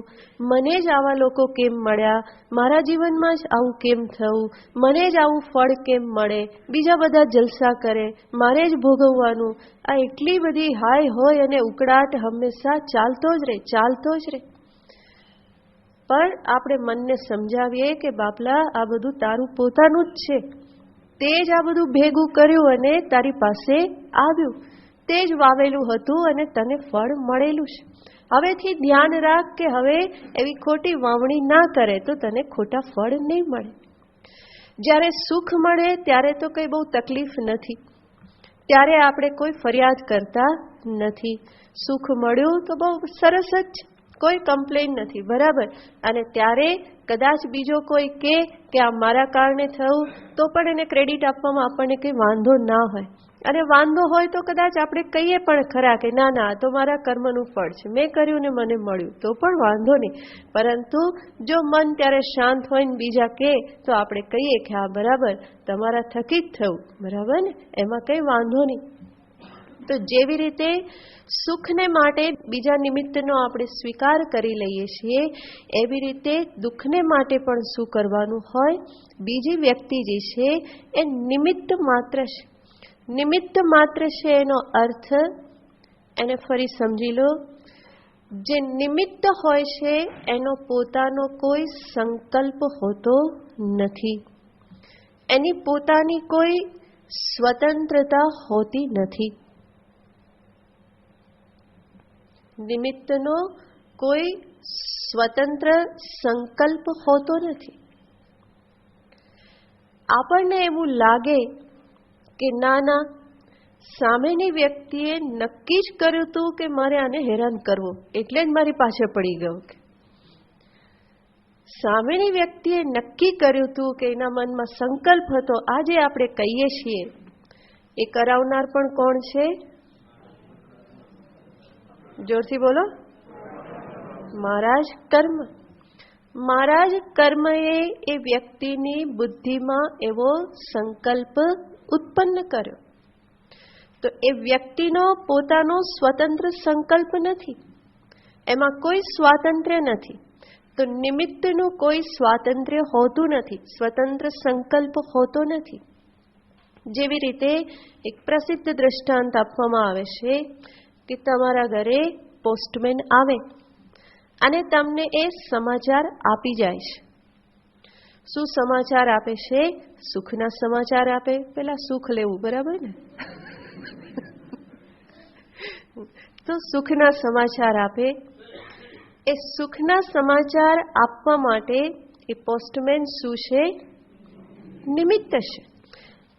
મને જ આવા લોકો કેમ મળ્યા? મારા જીવનમાં જ આવું કેમ થયું? મને જ આવું ફળ કેમ મળે? બીજા બધા જલસા કરે, મારે જ ભોગવવાનું. આ એટલી બધી હાય હોય અને ઉકળાટ હંમેશા ચાલતો જ રહે. પણ આપણે મનને સમજાવીએ કે બાપલા, આ બધું તારું પોતાનું જ છે. તે જ આ બધું ભેગું કર્યું અને તારી પાસે આવ્યું. તે જ વાવેલું હતું અને તને ફળ મળેલું છે. હવેથી ધ્યાન રાખ કે હવે એવી ખોટી વાવણી ના કરે તો તને ખોટા ફળ નહીં મળે. જ્યારે સુખ મળે ત્યારે તો કંઈ બહુ તકલીફ નથી, ત્યારે આપણે કોઈ ફરિયાદ કરતા નથી. સુખ મળ્યું તો બહુ સરસ જ છે, કોઈ કમ્પ્લેન નથી, બરાબર. અને ત્યારે કદાચ બીજો કોઈ કે આ મારા કારણે થયું તો પણ એને ક્રેડિટ આપવામાં આપણને કંઈ વાંધો ના હોય. અને વાંધો હોય તો કદાચ આપણે કહીએ પણ ખરા કે ના ના, આ તો મારા કર્મનું ફળ છે, મેં કર્યું ને મને મળ્યું, તો પણ વાંધો નહીં. પરંતુ જો મન ત્યારે શાંત હોય ને બીજા તો આપણે કહીએ કે હા બરાબર, તમારા થકી જ થયું, બરાબર ને, એમાં કંઈ વાંધો નહીં. તો જેવી રીતે સુખને માટે બીજા નિમિત્તનો આપણે સ્વીકાર કરી લઈએ છીએ, એવી રીતે દુઃખને માટે પણ શું કરવાનું હોય? બીજી વ્યક્તિ જે છે એ નિમિત્ત માત્ર છે. નિમિત્ત માત્ર છે એનો અર્થ એને ફરી સમજી લો. જે નિમિત્ત હોય છે એનો પોતાનો કોઈ સંકલ્પ હોતો નથી, એની પોતાની કોઈ સ્વતંત્રતા હોતી નથી. નિમિત્તનો કોઈ સ્વતંત્ર સંકલ્પ હોતો નથી. આપણને એવું લાગે કે ના ના, સામેની વ્યક્તિએ નક્કી જ કર્યું હતું કે મારે આને હેરાન કરવો, એટલે જ મારી પાછળ પડી ગયો. સામેની વ્યક્તિએ નક્કી કર્યું હતું કે એના મનમાં સંકલ્પ હતો. આજે આપણે કહીએ છીએ એ કરાવનાર પણ કોણ છે? જોરથી બોલો. મારા જ કર્મ. મારા જ કર્મએ એ વ્યક્તિની બુદ્ધિમાં એવો સંકલ્પ ઉત્પન્ન કર્યો. તો એ વ્યક્તિનો પોતાનો સ્વતંત્ર સંકલ્પ નથી, એમાં કોઈ સ્વાતંત્ર્ય નથી. તો નિમિત્તનું કોઈ સ્વાતંત્ર્ય હોતું નથી, સ્વતંત્ર સંકલ્પ હોતો નથી. જેવી રીતે એક પ્રસિદ્ધ દ્રષ્ટાંત આપવામાં આવે છે કે તમારા ઘરે પોસ્ટમેન આવે અને તમને એ સમાચાર આપી જાય છે. શું સમાચાર આપે છે? સુખના સમાચાર આપે. પેલા સુખ લેવું, બરાબર ને? તો સુખના સમાચાર આપે. એ સુખના સમાચાર આપવા માટે એ પોસ્ટમેન શું છે? નિમિત્ત છે.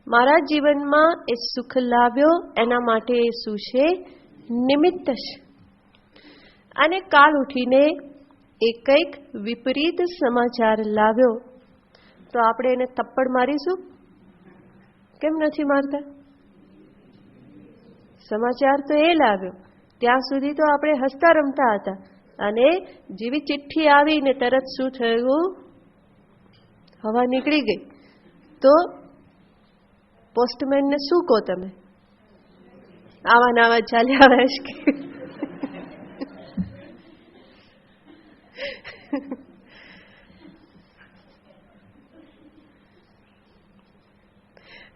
મારા જીવનમાં એ સુખ લાવ્યો એના માટે એ શું છે? નિમિત્ત છે. અને કાલ ઉઠીને એ કંઈક વિપરીત સમાચાર લાવ્યો તો આપણે એને થપ્પડ મારીશું? કેમ નથી મારતા? સમાચાર તો એ લાવ્યો, ત્યાં સુધી તો આપણે હસતા રમતા હતા. અને જેવી ચિઠ્ઠી આવીને તરત શું થયું? હવા નીકળી ગઈ. તો પોસ્ટમેનને શું કહો તમે? આવા નાવા ચાલ્યા આવે છે.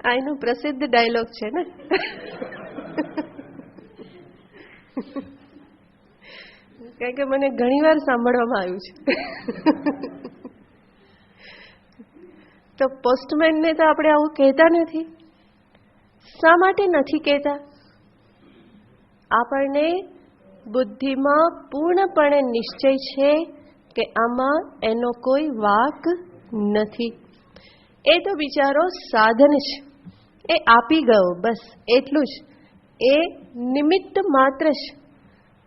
આ એનું પ્રસિદ્ધ ડાયલોગ છે ને. કારણ કે મને ઘણી વાર સાંભળવામાં આવ્યું છે. તો પોસ્ટમેનને તો આપણે આવું કહેતા નથી. શા માટે નથી કહેતા? આપણને બુદ્ધિમાં પૂર્ણપણે નિશ્ચય છે કે આમાં એનો કોઈ વાંક નથી. એ તો બિચારો સાધન છે, એ આપી ગયો, બસ એટલું જ. એ નિમિત્ત માત્ર છે.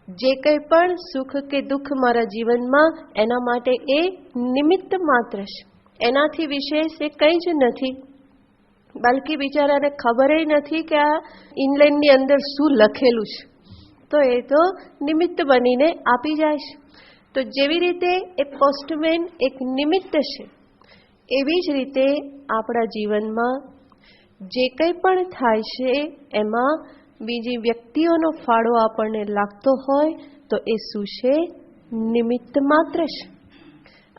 જે કંઈ પણ સુખ કે દુઃખ મારા જીવનમાં, એના માટે એ નિમિત્ત માત્ર છે. એનાથી વિશેષ એ કંઈ જ નથી. બલકી બિચારાને ખબર નથી કે આ ઇંગ્લેન્ડની અંદર શું લખેલું છે, તો એ તો નિમિત્ત બનીને આપી જાય છે. તો જેવી રીતે એ પોસ્ટમેન એક નિમિત્ત છે, એવી જ રીતે આપણા જીવનમાં જે કંઈ પણ થાય છે એમાં બીજી વ્યક્તિઓનો ફાળો આપણને લાગતો હોય તો એ શું છે? નિમિત્ત માત્ર છે.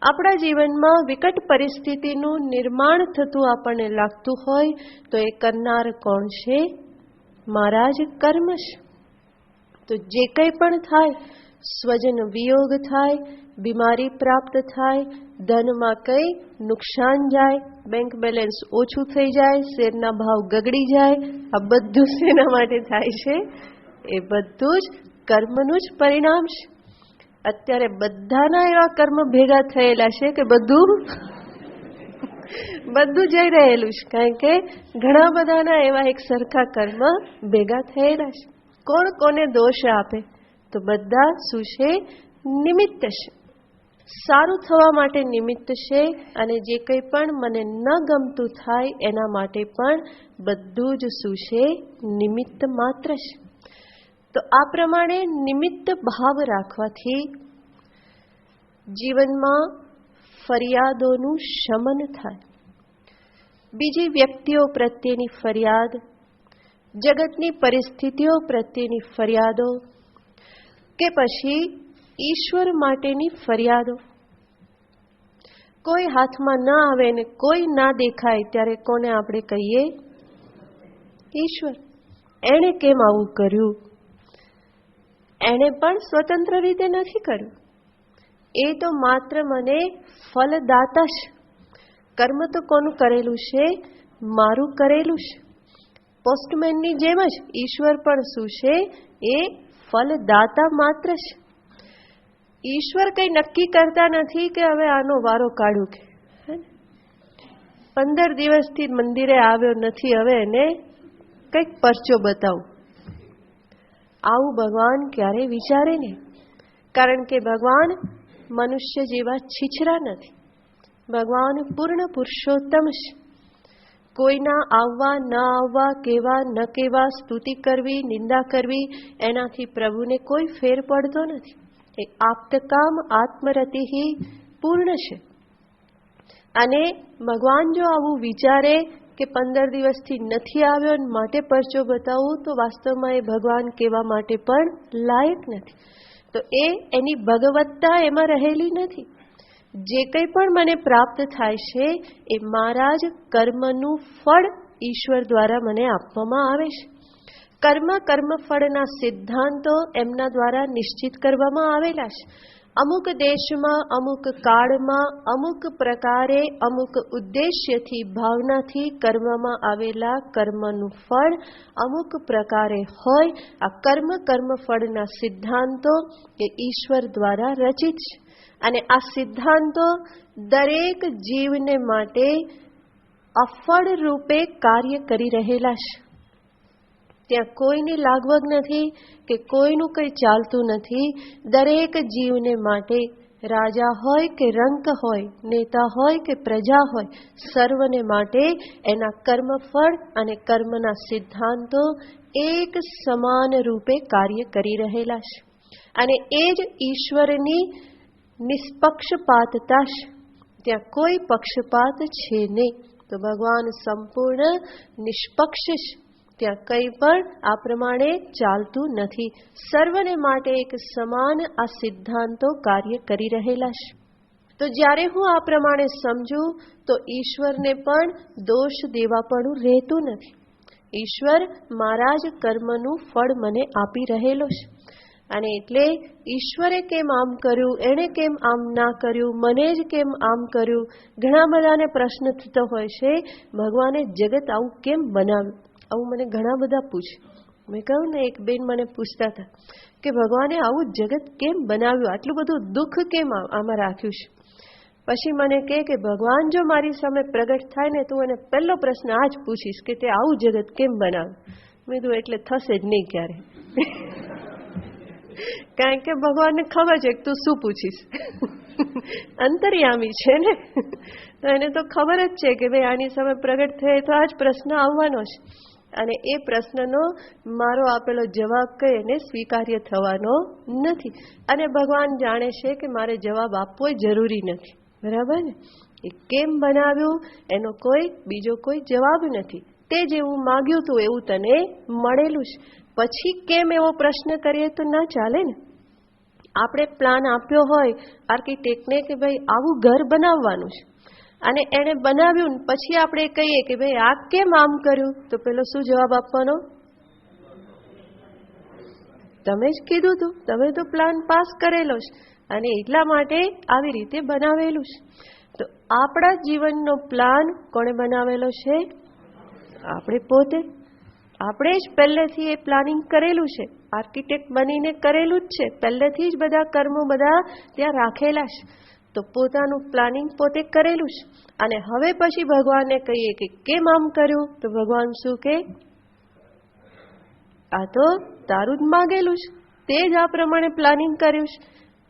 આપણા જીવનમાં વિકટ પરિસ્થિતિનું નિર્માણ થતું આપણને લાગતું હોય તો એ કરનાર કોણ છે? મારા જ કર્મ છે. તો જે કંઈ પણ થાય, સ્વજન વિયોગ થાય, બીમારી પ્રાપ્ત થાય, ધનમાં કંઈ નુકસાન જાય, બેંક બેલેન્સ ઓછું થઈ જાય, શેરના ભાવ ગગડી જાય, આ બધું શેના માટે થાય છે? એ બધું જ કર્મનું જ પરિણામ છે. અત્યારે બધાના એવા કર્મ ભેગા થયેલા છે કે બધું જઈ રહેલું છે, કારણ કે ઘણા બધાના એવા એક સરખા કર્મ ભેગા થયેલા છે. કોણ કોને દોષ આપે? તો બધા શું છે? નિમિત્ત છે. સારું થવા માટે નિમિત્ત છે, અને જે કંઈ પણ મને ન ગમતું થાય એના માટે પણ બધું જ શું છે? નિમિત્ત માત્ર છે. તો આ પ્રમાણે નિમિત્ત ભાવ રાખવાથી જીવનમાં ફરિયાદોનું શમન થાય. બીજી વ્યક્તિઓ પ્રત્યેની ફરિયાદ, જગતની પરિસ્થિતિઓ પ્રત્યેની ફરિયાદો, કે પછી ઈશ્વર માટેની ફરિયાદો. કોઈ હાથમાં ન આવે ને કોઈ ના દેખાય ત્યારે કોને આપણે કહીએ? ઈશ્વર. એણે કેમ આવું કર્યું? એણે પણ સ્વતંત્ર રીતે નથી કર્યું. એ તો માત્ર મને ફલદાતા છે. કર્મ તો કોનું કરેલું છે? મારું કરેલું છે. પોસ્ટમેનની જેમ જ ઈશ્વર પણ શું છે? એ ફલદાતા માત્ર છે. ઈશ્વર કંઈ નક્કી કરતા નથી કે હવે આનો વારો કાઢું, કે 15 દિવસથી મંદિરે આવ્યો નથી, હવે એને કંઈક પરચો બતાવું. આવું ભગવાન ક્યારેય વિચારે નહીં, કારણ કે ભગવાન મનુષ્ય જેવા છીછરા નથી. ભગવાન પૂર્ણ પુરુષોત્તમ છે. કોઈના આવવા ન આવવા, કેવા ન કેવા, સ્તુતિ કરવી, નિંદા કરવી, એનાથી પ્રભુને કોઈ ફેર પડતો નથી. એ આપ્તકામ આત્મરતિ પૂર્ણ છે. અને ભગવાન જો આવું વિચારે કે 15 દિવસથી નથી આવ્યો માટે પરચો બતાવું, તો વાસ્તવમાં એ ભગવાન કહેવા માટે પણ લાયક નથી. તો એની ભગવત્તા એમાં રહેલી નથી. જે કંઈ પણ મને પ્રાપ્ત થાય છે એ મારા જ કર્મનું ફળ ઈશ્વર દ્વારા મને આપવામાં આવે છે. કર્મફળના સિદ્ધાંતો એમના દ્વારા નિશ્ચિત કરવામાં આવેલા છે. અમુક દેશમાં, અમુક કાળમાં, અમુક પ્રકારે, અમુક ઉદ્દેશ્યથી, ભાવનાથી કરવામાં આવેલા કર્મનું ફળ અમુક પ્રકારે હોય. આ કર્મફળના સિદ્ધાંતો એ ઈશ્વર દ્વારા રચિત છે. અને આ સિદ્ધાંતો દરેક જીવને માટે અફળ રૂપે કાર્ય કરી રહેલા છે. ત્યાં કોઈની લાગવગ નથી કે કોઈનું કંઈ ચાલતું નથી. દરેક જીવને માટે, રાજા હોય કે રંક હોય, નેતા હોય કે પ્રજા હોય, સર્વને માટે એના કર્મફળ અને કર્મના સિદ્ધાંતો એક સમાન રૂપે કાર્ય કરી રહેલા છે. અને એ જ ઈશ્વરની નિષ્પક્ષપાતતા છે. ત્યાં કોઈ પક્ષપાત છે નહીં. તો ભગવાન સંપૂર્ણ નિષ્પક્ષ છે. ત્યાં કંઈ પણ આ પ્રમાણે ચાલતું નથી. સર્વને માટે એક સમાન આ સિદ્ધાંતો કાર્ય કરી રહેલા છે. તો જ્યારે હું આ પ્રમાણે સમજું તો ઈશ્વરને પણ દોષ દેવા પણ રહેતું નથી. ઈશ્વર મારા જ કર્મનું ફળ મને આપી રહેલો છે. અને એટલે ઈશ્વરે કેમ આમ કર્યું, એણે કેમ આમ ના કર્યું, મને જ કેમ આમ કર્યું. ઘણા બધાને પ્રશ્ન થતો હોય છે, ભગવાને જગત આવું કેમ બનાવ્યું? આવું મને ઘણા બધા પૂછે. મેં કહ્યું ને, એક બેન મને પૂછતા હતા કે ભગવાને આવું જગત કેમ બનાવ્યું, આટલું બધું દુઃખ કેમ આમાં રાખ્યું છે? પછી મને કહે કે ભગવાન જો મારી સામે પ્રગટ થાય ને તો એને પહેલો પ્રશ્ન આ જ પૂછીશ કે તે આવું જગત કેમ બનાવ્યું. મેં કીધું એટલે થશે જ નહીં ક્યારે. કારણ કે ભગવાનને ખબર છે કે તું શું પૂછીશ. અંતર્યામી છે ને, તો એને તો ખબર જ છે કે ભાઈ આની સામે પ્રગટ થાય તો આ જ પ્રશ્ન આવવાનો છે, અને એ પ્રશ્નનો મારો આપેલો જવાબ કઈ એને સ્વીકાર્ય થવાનો નથી. અને ભગવાન જાણે છે કે મારે જવાબ આપવો જરૂરી નથી. બરાબર ને? એ કેમ બનાવ્યું એનો કોઈ બીજો કોઈ જવાબ નથી. તે જેવું માગ્યું હતું એવું તને મળેલું છે. પછી કેમ એવો પ્રશ્ન કરીએ તો ના ચાલે ને. આપણે પ્લાન આપ્યો હોય આર્કિટેક્ટને કે ભાઈ આવું ઘર બનાવવાનું છે, અને એને બનાવ્યું પછી આપણે કહીએ કે ભાઈ આ કેમ આમ કર્યું, તો પેલો શું જવાબ આપવાનો? તમે જ કીધું હતું, તમે તો પ્લાન પાસ કરેલો છે અને એટલા માટે આવી રીતે બનાવેલું છે. તો આપણા જીવનનો પ્લાન કોણે બનાવેલો છે? આપણે પોતે. આપણે જ પહેલેથી એ પ્લાનિંગ કરેલું છે, આર્કિટેક્ટ બનીને કરેલું જ છે. પહેલેથી જ બધા કર્મો બધા ત્યાં રાખેલા છે. તો પોતાનું પ્લાનિંગ પોતે કરેલું છે. અને હવે પછી ભગવાનને કહીએ કે કેમ આમ કર્યું, તો ભગવાન શું કે? આ તો તારું જ માગેલું છે, તે જ આ પ્રમાણે પ્લાનિંગ કર્યું છે.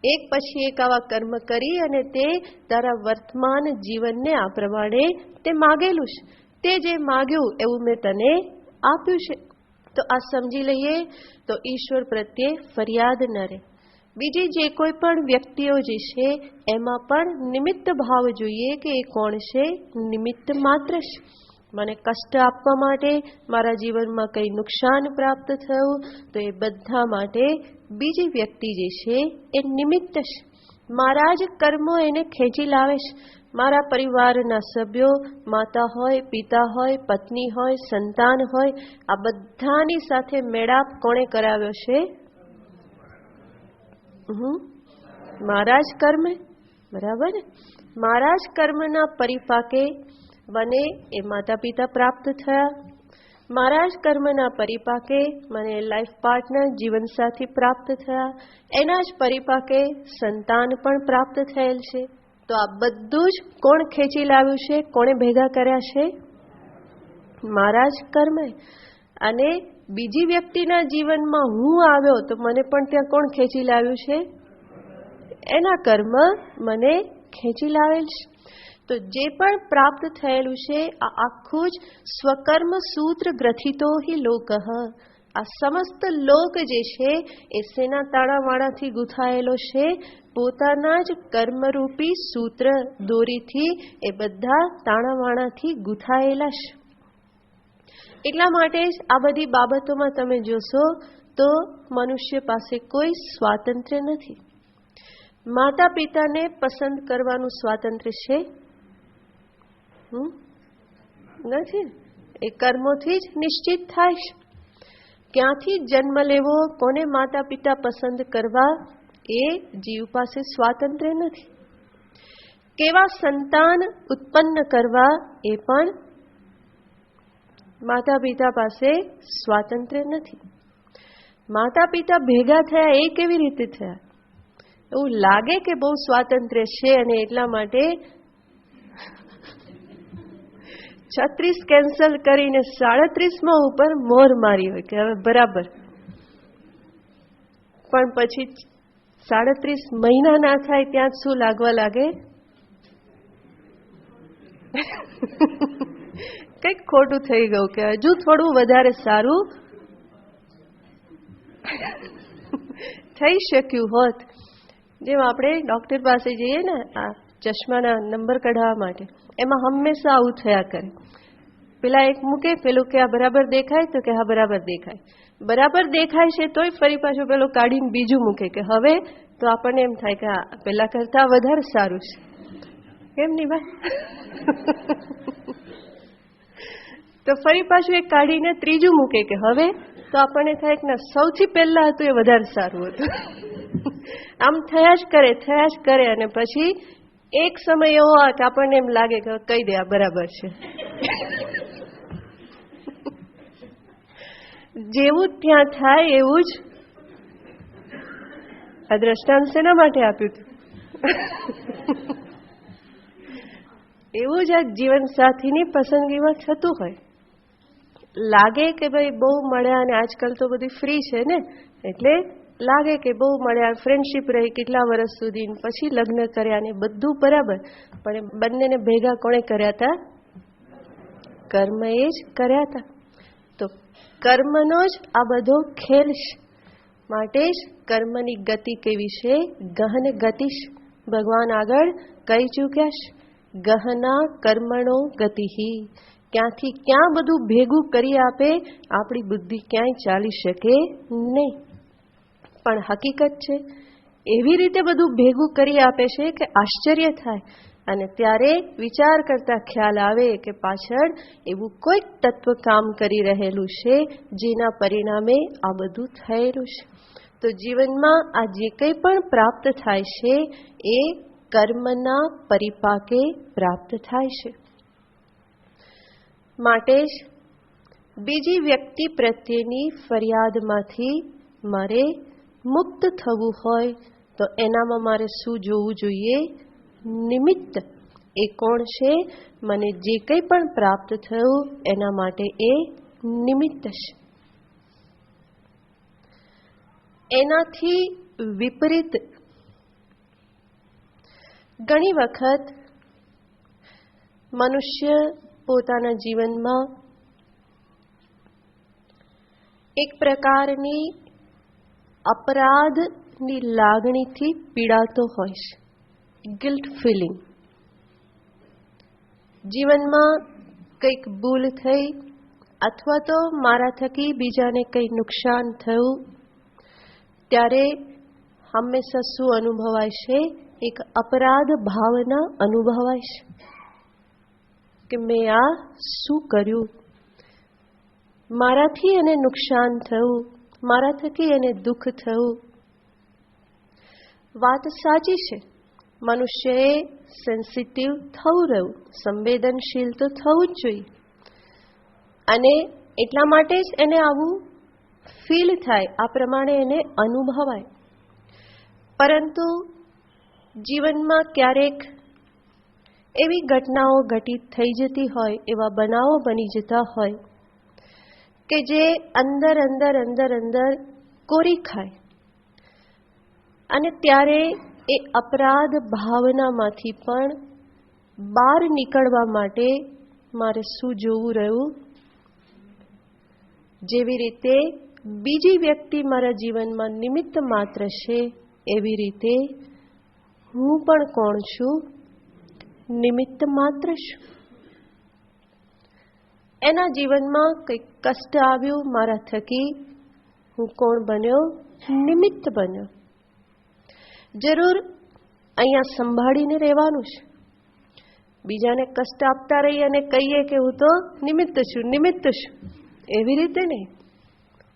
એક પછી એક આવા કર્મ કરી અને તે તારા વર્તમાન જીવનને આ પ્રમાણે તે માગેલું છે. તે જે માગ્યું એવું મેં તને આપ્યું છે. તો આ સમજી લઈએ તો ઈશ્વર પ્રત્યે ફરિયાદ ન રહે. બીજી જે કોઈ પણ વ્યક્તિઓ જે છે એમાં પણ નિમિત્ત ભાવ જોઈએ કે એ કોણ છે? નિમિત્ત માત્ર છે. મને કષ્ટ આપવા માટે, મારા જીવનમાં કંઈ નુકસાન પ્રાપ્ત થયું તો એ બધા માટે બીજી વ્યક્તિ જે છે એ નિમિત્ત છે. મારા જ કર્મો એને ખેંચી લાવે છે. મારા પરિવારના સભ્યો, માતા હોય, પિતા હોય, પત્ની હોય, સંતાન હોય, આ બધાની સાથે મેળાપ કોણે કરાવ્યો છે? મારા જ કર્મે. બરાબર ને? મારા જ કર્મના પરિપાકે મને એ માતા પિતા પ્રાપ્ત થયા. મારા જ કર્મના પરિપાકે મને લાઈફ પાર્ટનર, જીવનસાથી પ્રાપ્ત થયા. એના જ પરિપાકે સંતાન પણ પ્રાપ્ત થયેલ છે. તો આ બધું જ કોણ ખેંચી લાવ્યું છે? કોણે ભેગા કર્યા છે? મારા જ કર્મે. અને બીજી વ્યક્તિના જીવનમાં હું આવ્યો તો મને પણ ત્યાં કોણ ખેંચી લાવ્યું છે? એના કર્મ મને ખેંચી લાવેલ છે. તો જે પણ પ્રાપ્ત થયેલું છે આ આખું જ સ્વકર્મ સૂત્ર ગ્રથિતો હિ લોક. આ સમસ્ત લોક જે છે એ શેના તાળાવાળાથી ગૂંથાયેલો છે? પોતાના જ કર્મરૂપી સૂત્ર દોરીથી એ બધા તાણાવાણાથી ગૂંથાયેલા છે. એટલા માટે જ આ બધી બાબતોમાં તમે જોશો તો મનુષ્ય પાસે કોઈ સ્વાતંત્ર્ય નથી. માતા પિતાને પસંદ કરવાનું સ્વાતંત્ર્ય છે? નથી. એ કર્મોથી જ નિશ્ચિત થાય છે. ક્યાંથી જન્મ લેવો, કોને માતા પિતા પસંદ કરવા, એ જીવ પાસે સ્વાતંત્ર્ય નથી. કેવા સંતાન ઉત્પન્ન કરવા, એ પણ માતા પિતા પાસે સ્વાતંત્ર્ય નથી. માતા પિતા ભેગા થયા એ કેવી રીતે થયા? એવું લાગે કે બહુ સ્વાતંત્ર્ય છે અને એટલા માટે 36 કેન્સલ કરીને 37માં ઉપર મોર મારી હોય કે હવે બરાબર. પણ પછી 37 મહિના ના થાય ત્યાં શું લાગવા લાગે? કંઈક ખોટું થઈ ગયું, કે હજુ થોડું વધારે સારું થઈ શક્યું હોત. જેમ આપણે ડોક્ટર પાસે જઈએ ને આ ચશ્માના નંબર કઢાવવા માટે, એમાં હંમેશા આવું થયા કરે. પેલા એક મૂકે, પેલું કે આ બરાબર દેખાય, તો કે હા બરાબર દેખાય. બરાબર દેખાય છે તોય ફરી પાછું પેલું કાઢીને બીજું મૂકે કે હવે, તો આપણને એમ થાય કે હા પેલા કરતા વધારે સારું છે. કેમ નહીં ભાઈ? તો ફરી પાછું એક કાઢીને ત્રીજું મૂકે કે હવે, તો આપણને થાય કે ના સૌથી પહેલા હતું એ વધારે સારું હતું. આમ થયા જ કરે અને પછી એક સમય એવો આવે કે આપણને એમ લાગે કે કહી દે આ બરાબર છે. જેવું ત્યાં થાય એવું જ. આ દ્રષ્ટાંત શેના માટે આપ્યું હતું? એવું જ આ જીવન સાથીની પસંદગીમાં થતું હોય. લાગે કે ભાઈ બહુ મળ્યા અને આજકાલ તો બધી ફ્રી છે ને, એટલે લાગે કે બહુ મળ્યા, ફ્રેન્ડશીપ રહી કેટલા વર્ષ સુધી, પછી લગ્ન કર્યા ને બધું બરાબર, પણ બંનેને ભેગા કોણે કર્યા હતા? કર્મ એ જ કર્યા હતા. તો કર્મનો જ આ બધો ખેલ છે. માટે જ કર્મની ગતિ કેવી છે? ગહન ગતિ. ભગવાન આગળ કહી ચૂક્યા છે, ગહના કર્મણો ગતિ. ક્યાંથી ક્યાં બધું ભેગું કરી આપે આપણી બુદ્ધિ ક્યાંય ચાલી શકે નહીં. પણ હકીકત છે એવી રીતે બધું ભેગું કરી આપે છે કે આશ્ચર્ય થાય. અને ત્યારે વિચાર કરતા ખ્યાલ આવે કે પાછળ એવું કોઈક તત્વ કામ કરી રહેલું છે જેના પરિણામે આ બધું થયેલું છે. તો જીવનમાં આ જે કંઈ પણ પ્રાપ્ત થાય છે એ કર્મના પરિપાકે પ્રાપ્ત થાય છે. માટે જ બીજી વ્યક્તિ પ્રત્યેની ફરિયાદમાંથી મારે મુક્ત થવું હોય તો એનામાં મારે શું જોવું જોઈએ? નિમિત્ત. એ કોણ છે? મને જે કંઈ પણ પ્રાપ્ત થયું એના માટે એ નિમિત્ત છે. એનાથી વિપરીત ઘણી વખત મનુષ્ય પોતાના જીવનમાં એક પ્રકારની અપરાધની લાગણીથી પીડાતો હોય છે. Guilt feeling. જીવનમાં કંઈક ભૂલ થઈ અથવા તો મારા થકી બીજાને કંઈ નુકસાન થયું ત્યારે હંમેશા શું અનુભવાય છે? એક અપરાધ ભાવના અનુભવાય છે કે મેં આ શું કર્યું, મારાથી એને નુકસાન થયું, મારા થકી એને દુઃખ થયું. વાત સાચી છે, મનુષ્યએ સેન્સિટિવ થવું રહ્યું, સંવેદનશીલ તો થવું જ જોઈએ. અને એટલા માટે જ એને આવું ફીલ થાય, આ પ્રમાણે એને અનુભવાય. પરંતુ જીવનમાં ક્યારેક એવી ઘટનાઓ ઘટિત થઈ જતી હોય, એવા બનાવો બની જતા હોય કે જે અંદર અંદર અંદર અંદર કોરી ખાય. અને ત્યારે એ અપરાધ ભાવનામાંથી પણ બહાર નીકળવા માટે મારે શું જોવું રહ્યું? જેવી રીતે બીજી વ્યક્તિ મારા જીવનમાં નિમિત્ત માત્ર છે, એવી રીતે હું પણ કોણ છું? નિમિત્ત માત્ર છું. એના જીવનમાં કંઈક કષ્ટ આવ્યું મારા થકી, હું કોણ બન્યો? નિમિત્ત બન્યો. જરૂર અહીંયા સંભાળીને રહેવાનું છે. બીજાને કષ્ટ આપતા રહી અને કહીએ કે હું તો નિમિત્ત છું, નિમિત્ત છું, એવી રીતે નહીં.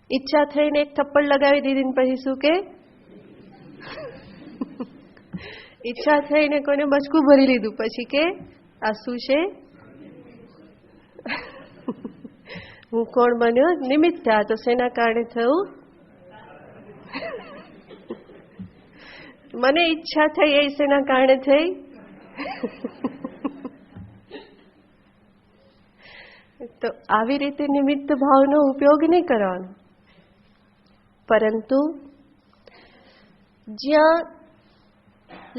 ઈચ્છા થઈને એક થપ્પડ લગાવી દીધી પછી શું કે? ઈચ્છા થઈને કોઈને બચકું ભરી લીધું પછી કે આ શું છે? હું કોણ બન્યો? નિમિત્ત. આ તો શેના કારણે થયું? મને ઈચ્છા થઈ એ શેના કારણે થઈ? તો આવી રીતે નિમિત્ત ભાવનો ઉપયોગ નહીં કરવાનો. પરંતુ જ્યાં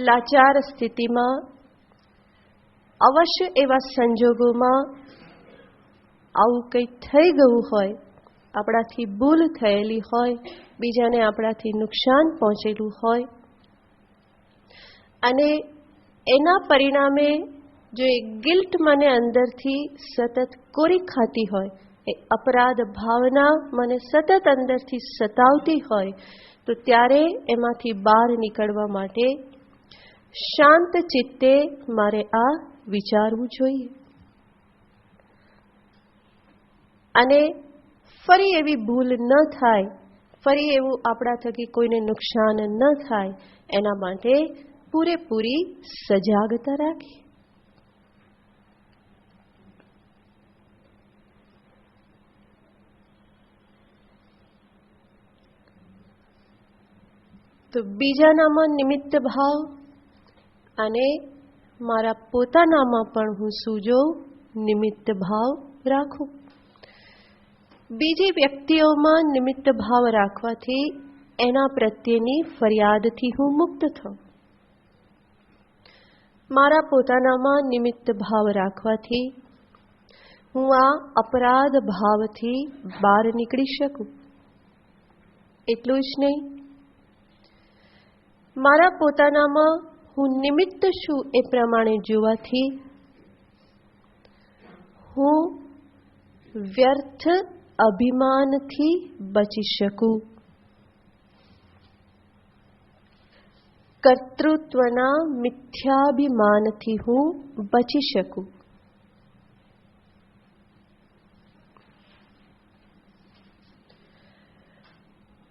લાચાર સ્થિતિમાં અવશ્ય એવા સંજોગોમાં આવું કંઈ થઈ ગયું હોય, આપણાથી ભૂલ થયેલી હોય, બીજાને આપણાથી નુકસાન પહોંચેલું હોય અને એના પરિણામે જો એ ગિલ્ટ મને અંદરથી સતત કોરી ખાતી હોય, એ અપરાધ ભાવના મને સતત અંદરથી સતાવતી હોય, તો ત્યારે એમાંથી બહાર નીકળવા માટે શાંત ચિત્તે મારે આ વિચારવું જોઈએ. અને ફરી એવી ભૂલ ન થાય, ફરી એવું આપણા થકી કોઈને નુકસાન ન થાય, એના માટે પૂરેપૂરી સજાગતા રાખી. તો બીજાનામાં નિમિત્ત ભાવ અને મારા પોતાનામાં પણ હું શું જોઉં? નિમિત્ત ભાવ રાખું. બીજી વ્યક્તિઓમાં નિમિત્ત ભાવ રાખવાથી એના પ્રત્યેની ફરિયાદથી હું મુક્ત થઉં. મારા પોતાનામાં નિમિત્ત ભાવ રાખવાથી હું આ અપરાધ ભાવથી બહાર નીકળી શકું. એટલું જ નહીં, મારા પોતાનામાં હું નિમિત્ત છું એ પ્રમાણે જોવાથી હું વ્યર્થ અભિમાનથી બચી શકું. કર્તૃત્વના મિથ્યાભિમાનથી હું બચી શકું.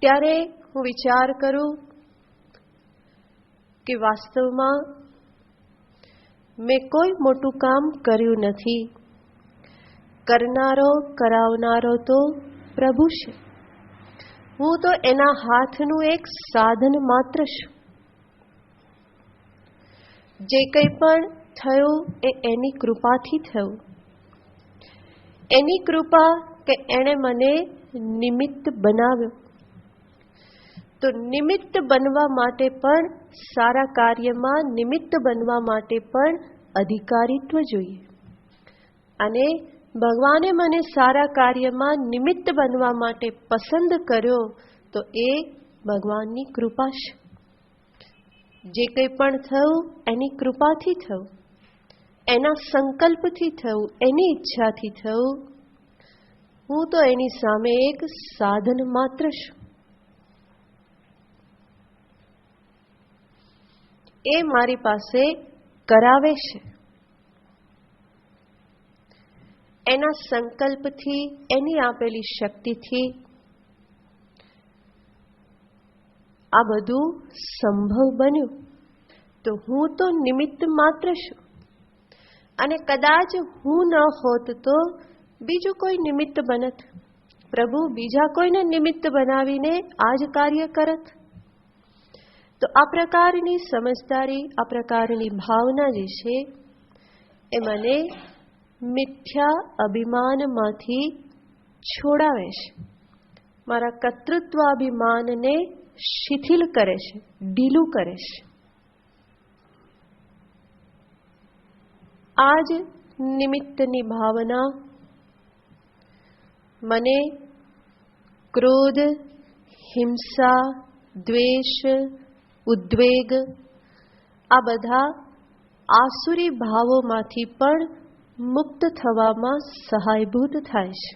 ત્યારે હું વિચાર કરું કે વાસ્તવમાં મેં કોઈ મોટું કામ કર્યું નથી. કરનારો કરાવનારો તો પ્રભુ છે. હું તો એના હાથનું એક સાધન માત્ર છું. જે કંઈ પણ થયું એ એની કૃપાથી થયું. એની કૃપા કે એણે મને નિમિત્ત બનાવ્યો. તો નિમિત્ત બનવા માટે પણ, સારા કાર્યમાં નિમિત્ત બનવા માટે પણ અધિકારીત્વ જોઈએ. અને ભગવાને મને સારા કાર્યમાં નિમિત્ત બનવા માટે પસંદ કર્યો તો એ ભગવાનની કૃપા છે. જે કંઈ પણ થયું એની કૃપાથી થયું, એના સંકલ્પથી થયું, એની ઈચ્છાથી થયું. હું તો એની સામે એક સાધન માત્ર છું. એ મારી પાસે કરાવે છે. એના સંકલ્પથી, એની આપેલી શક્તિથી આ બધું સંભવ બન્યું. તો હું તો નિમિત્ત માત્ર છું. અને કદાચ હું ન હોત તો બીજું કોઈ નિમિત્ત બનત. પ્રભુ બીજા કોઈને નિમિત્ત બનાવીને આ જ કાર્ય કરત. તો આ પ્રકારની સમજદારી, આ પ્રકારની ભાવના જે છે એ મને મિથ્યા અભિમાનમાંથી છોડાવે છે. મારા કર્તૃત્વાભિમાનને શિથિલ કરે છે, ઢીલું કરે છે. આ જ નિમિત્તની ભાવના મને ક્રોધ, હિંસા, દ્વેષ, ઉદ્વેગ આ બધા આસુરી ભાવોમાંથી પણ મુક્ત થવામાં સહાયભૂત થાય છે.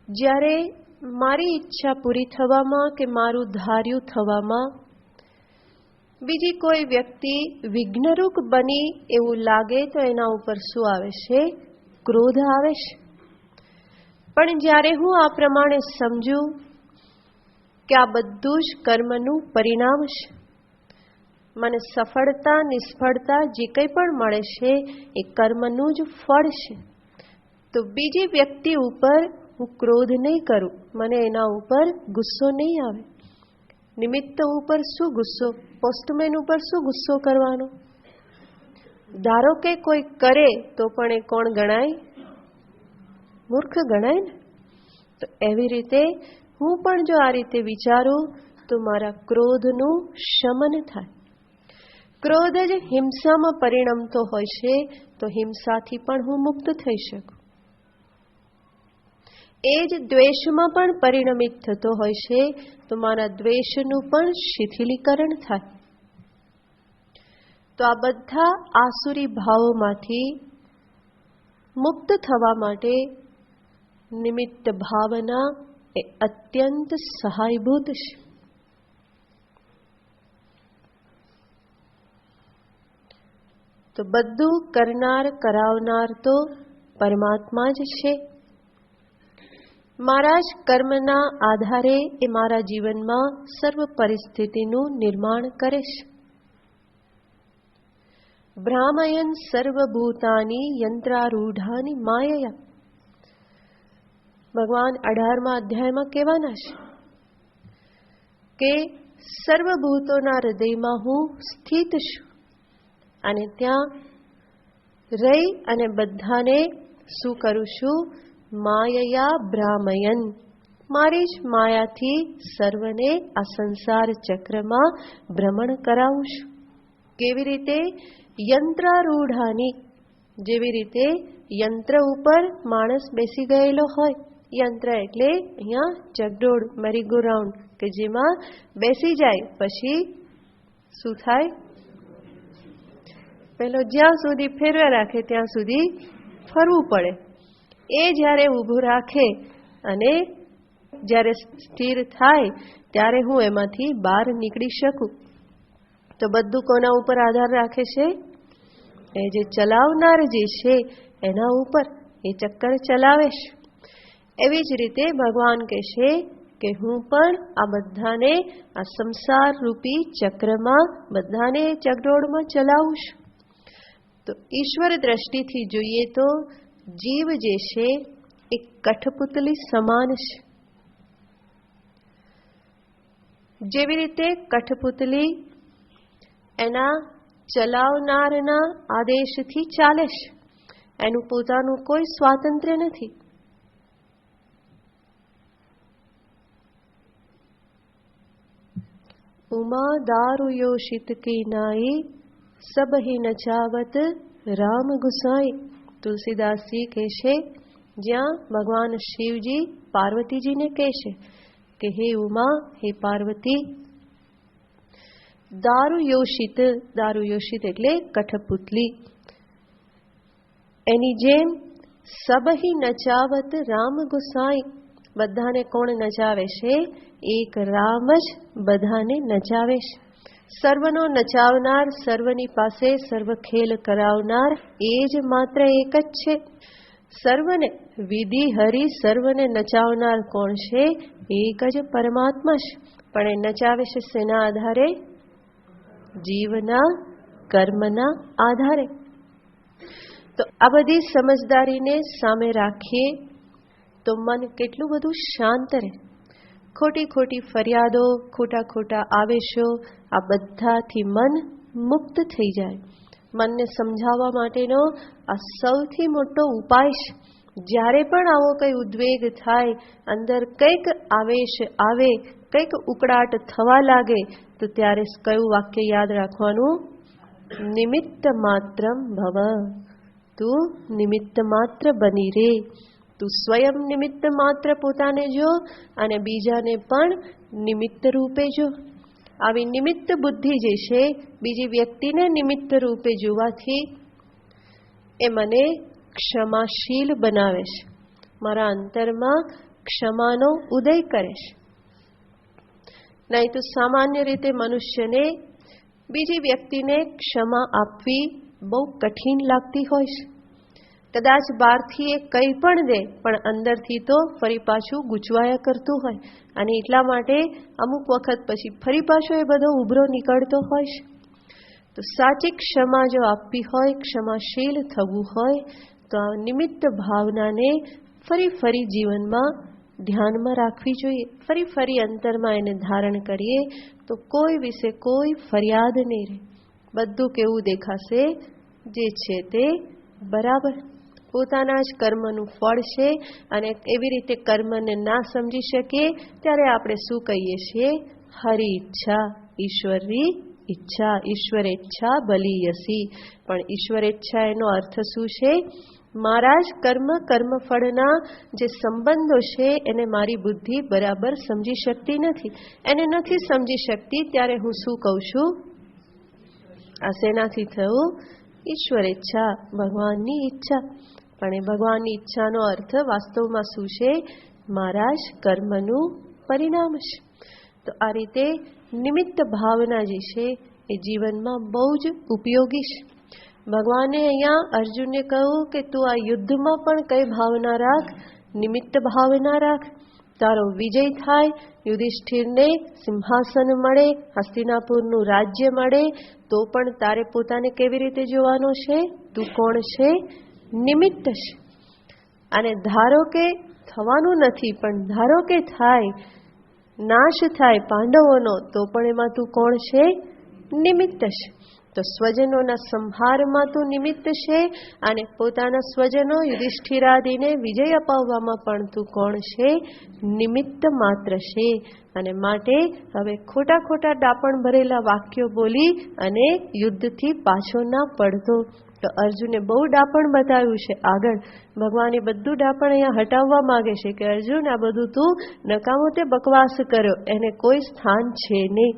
જ્યારે મારી ઈચ્છા પૂરી થવામાં કે મારું ધાર્યું થવામાં બીજી કોઈ વ્યક્તિ વિઘ્નરૂપ બની એવું લાગે તો એના ઉપર શું આવે છે? ક્રોધ આવે છે. પણ જ્યારે હું આ પ્રમાણે સમજું કે આ બધું જ કર્મનું પરિણામ છે, મને સફળતા, નિષ્ફળતા જે કંઈ પણ મળે છે એ કર્મનું જ ફળ છે, તો બીજી વ્યક્તિ ઉપર હું ક્રોધ નહીં કરું, મને એના ઉપર ગુસ્સો નહીં આવે. નિમિત્ત ઉપર શું ગુસ્સો? પોસ્ટમેન ઉપર શું ગુસ્સો કરવાનો? ધારો કે કોઈ કરે તો પણ એ કોણ ગણાય? મૂર્ખ ગણાય ને. તો એવી રીતે હું પણ જો આ રીતે વિચારું તો મારા ક્રોધનું શમન થાય. ક્રોધ જ હિંસામાં પરિણમતો હોય છે, તો હિંસાથી પણ હું મુક્ત થઈ શકું. એ જ દ્વેષમાં પણ પરિણમિત થતો હોય છે, તો મારા દ્વેષનું પણ શિથિલીકરણ થાય. તો આ બધા આસુરી ભાવોમાંથી મુક્ત થવા માટે નિમિત્ત ભાવના એ અત્યંત સહાયભૂત છે. તો બધું કરનાર, કરાવનાર તો પરમાત્મા જ છે. મારા જ કર્મના આધારે એ મારા જીવનમાં સર્વ પરિસ્થિતિનું નિર્માણ કરે છે. ભ્રામયન સર્વભૂતાની યંત્રારૂઢાની માયયા. ભગવાન 18મા અધ્યાયમાં કહેવાના છે કે સર્વભૂતોના હૃદયમાં હું સ્થિત છું અને ત્યાં રહી અને બધાને શું કરું છું? માયયા ભ્રામયન, મારી જ માયાથી સર્વને આ સંસાર ચક્રમાં ભ્રમણ કરાવું છું. કેવી રીતે? યંત્રારૂઢાની, જેવી રીતે યંત્ર ઉપર માણસ બેસી ગયેલો હોય. યંત્ર એટલે અહીંયા ચકડોળ, મેરીગો રાઉન્ડ, કે જેમાં બેસી જાય પછી શું થાય? પેલો જ્યાં સુધી ફેરવ્યા રાખે ત્યાં સુધી ફરવું પડે. એ જ્યારે ઊભું રાખે અને જ્યારે સ્થિર થાય ત્યારે હું એમાંથી બહાર નીકળી શકું. તો બધું કોના ઉપર આધાર રાખે છે? એ જે ચલાવનાર જે છે એના ઉપર. એ ચક્કર ચલાવે છે. એવી જ રીતે ભગવાન કહેશે કે હું પણ આ બધાને આ સંસાર રૂપી ચક્રમાં બધાને ચકડોળમાં ચલાવું છું. તો ઈશ્વર દ્રષ્ટિથી જોઈએ તો જીવ જે છે એ કઠપુતલી સમાન છે. જેવી રીતે કઠપુતલી એના ચલાવનારના આદેશથી ચાલે છે, એનું પોતાનું કોઈ સ્વાતંત્ર્ય નથી. ઉમા દારૂયોષિત કી નાઈ સબહી નચાવત રામ ગુસાઈ. તુલસીદાસજી કહેશે, જ્યાં ભગવાન શિવજી પાર્વતીજીને કહેશે કે હે ઉમા, હે પાર્વતી, દારૂયોષિત, દારૂયોષિત એટલે કઠપુતલી, એની જેમ સબહી નચાવત રામ ગુસાઈ, બધાને કોણ નચાવે છે? એક રામ જ બધાને નચાવે છે. સર્વનો નચાવનાર, સર્વની પાસે સર્વ ખેલ કરાવનાર એ જ માત્ર એક જ છે. સર્વને વિધિ હરી, સર્વને નચાવનાર કોણ છે? એક જ પરમાત્મા છે. પણ એ નચાવે છે શેના આધારે? જીવના કર્મના આધારે. તો આ બધી સમજદારીને સામે રાખીએ તો મન કેટલું બધું શાંત રહે. ખોટી ખોટી ફરિયાદો, ખોટા ખોટા આવેશો, આ બધાથી મન મુક્ત થઈ જાય. મનને સમજાવવા માટેનો આ સૌથી મોટો ઉપાય છે. જ્યારે પણ આવો કંઈ ઉદ્વેગ થાય, અંદર કંઈક આવેશ આવે, કંઈક ઉકળાટ થવા લાગે, તો ત્યારે કયું વાક્ય યાદ રાખવાનું? નિમિત્ત માત્રમ ભવ. તું નિમિત્ત માત્ર બની રે. તું સ્વયં નિમિત્ત માત્ર પોતાને જો અને બીજાને પણ નિમિત્ત રૂપે જો. આવી નિમિત્ત બુદ્ધિ જે છે, બીજી વ્યક્તિને નિમિત્ત રૂપે જોવાથી એ મને ક્ષમાશીલ બનાવે છે. મારા અંતરમાં ક્ષમાનો ઉદય કરે છે. નહીં તો સામાન્ય રીતે મનુષ્યને બીજી વ્યક્તિને ક્ષમા આપવી બહુ કઠિન લાગતી હોય છે. કદાચ બહારથી એ કંઈ પણ દે, પણ અંદરથી તો ફરી પાછું ગૂંચવાયા કરતું હોય, અને એટલા માટે અમુક વખત પછી ફરી પાછો એ બધો ઉભરો નીકળતો હોય છે. તો સાચી ક્ષમા જો આપવી હોય, ક્ષમાશીલ થવું હોય, તો આ નિમિત્ત ભાવનાને ફરી ફરી જીવનમાં ધ્યાનમાં રાખવી જોઈએ. ફરી ફરી અંતરમાં એને ધારણ કરીએ તો કોઈ વિશે કોઈ ફરિયાદ નહીં રહે. બધું કેવું દેખાશે? જે છે તે બરાબર. પોતાના જ કર્મનું ફળ છે. અને એવી રીતે કર્મને ના સમજી શકીએ ત્યારે આપણે શું કહીએ છીએ? હરી ઈચ્છા, ઈશ્વરની ઈચ્છા. ઈશ્વરેચ્છા બલીયસી. પણ ઈશ્વરેચ્છા એનો અર્થ શું છે? મારા જ કર્મફળના જે સંબંધો છે એને મારી બુદ્ધિ બરાબર સમજી શકતી નથી. એને નથી સમજી શકતી ત્યારે હું શું કહું છું? આ શેનાથી થયું? ઈશ્વરેચ્છા, ભગવાનની ઈચ્છા. પણ એ ભગવાનની ઈચ્છાનો અર્થ વાસ્તવમાં શું છે? મારા જ કર્મનું પરિણામ છે. તો આ રીતે નિમિત્ત ભાવના જે છે એ જીવનમાં બહુ જ ઉપયોગી છે. ભગવાને અહીંયા અર્જુનને કહ્યું કે તું આ યુદ્ધમાં પણ કઈ ભાવના રાખ? નિમિત્ત ભાવના રાખ. તારો વિજય થાય, યુધિષ્ઠિરને સિંહાસન મળે, હસ્તિનાપુરનું રાજ્ય મળે, તો પણ તારે પોતાને કેવી રીતે જોવાનો છે? તું કોણ છે? નિમિત્ત છે. અને ધારો કે થવાનું નથી, પણ ધારો કે થાય, નાશ થાય પાંડવોનો, તો પણ એમાં તું કોણ છે? નિમિત્ત છે. તો સ્વજનોના સંહારમાં તું નિમિત્ત છે અને પોતાના સ્વજનો યુધિષ્ઠિરાદિને વિજય અપાવવામાં પણ તું કોણ છે? નિમિત્ત માત્ર છે. અને માટે હવે ખોટા ખોટા ડાપણ ભરેલા વાક્યો બોલી અને યુદ્ધથી પાછો ના પડતો. તો અર્જુને બહુ ડાપણ બતાવ્યું છે આગળ. ભગવાને બધું ડાપણ અહીંયા હટાવવા માંગે છે કે અર્જુન, આ બધું તું નકામો તે બકવાસ કર્યો, એને કોઈ સ્થાન છે નહીં.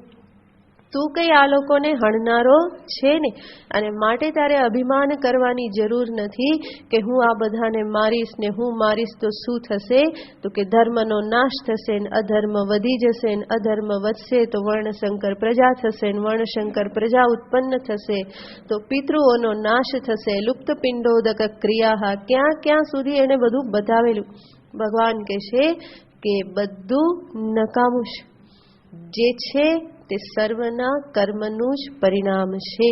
તું કઈ આ લોકોને હણનારો છે ને, અને માટે તારે અભિમાન કરવાની જરૂર નથી કે હું આ બધાને મારીશ ને હું મારીશ તો શું થશે? તો કે ધર્મનો નાશ થશે ને અધર્મ વધી જશે ને અધર્મ વધશે તો વર્ણશંકર પ્રજા થશે ને વર્ણશંકર પ્રજા ઉત્પન્ન થશે તો પિતૃઓનો નાશ થશે. લુપ્ત પિંડોદક ક્રિયા ક્યાં ક્યાં સુધી એને બધું બતાવેલું. ભગવાન કહે છે કે બધું નકામું જે છે તે સર્વના કર્મનું જ પરિણામ છે.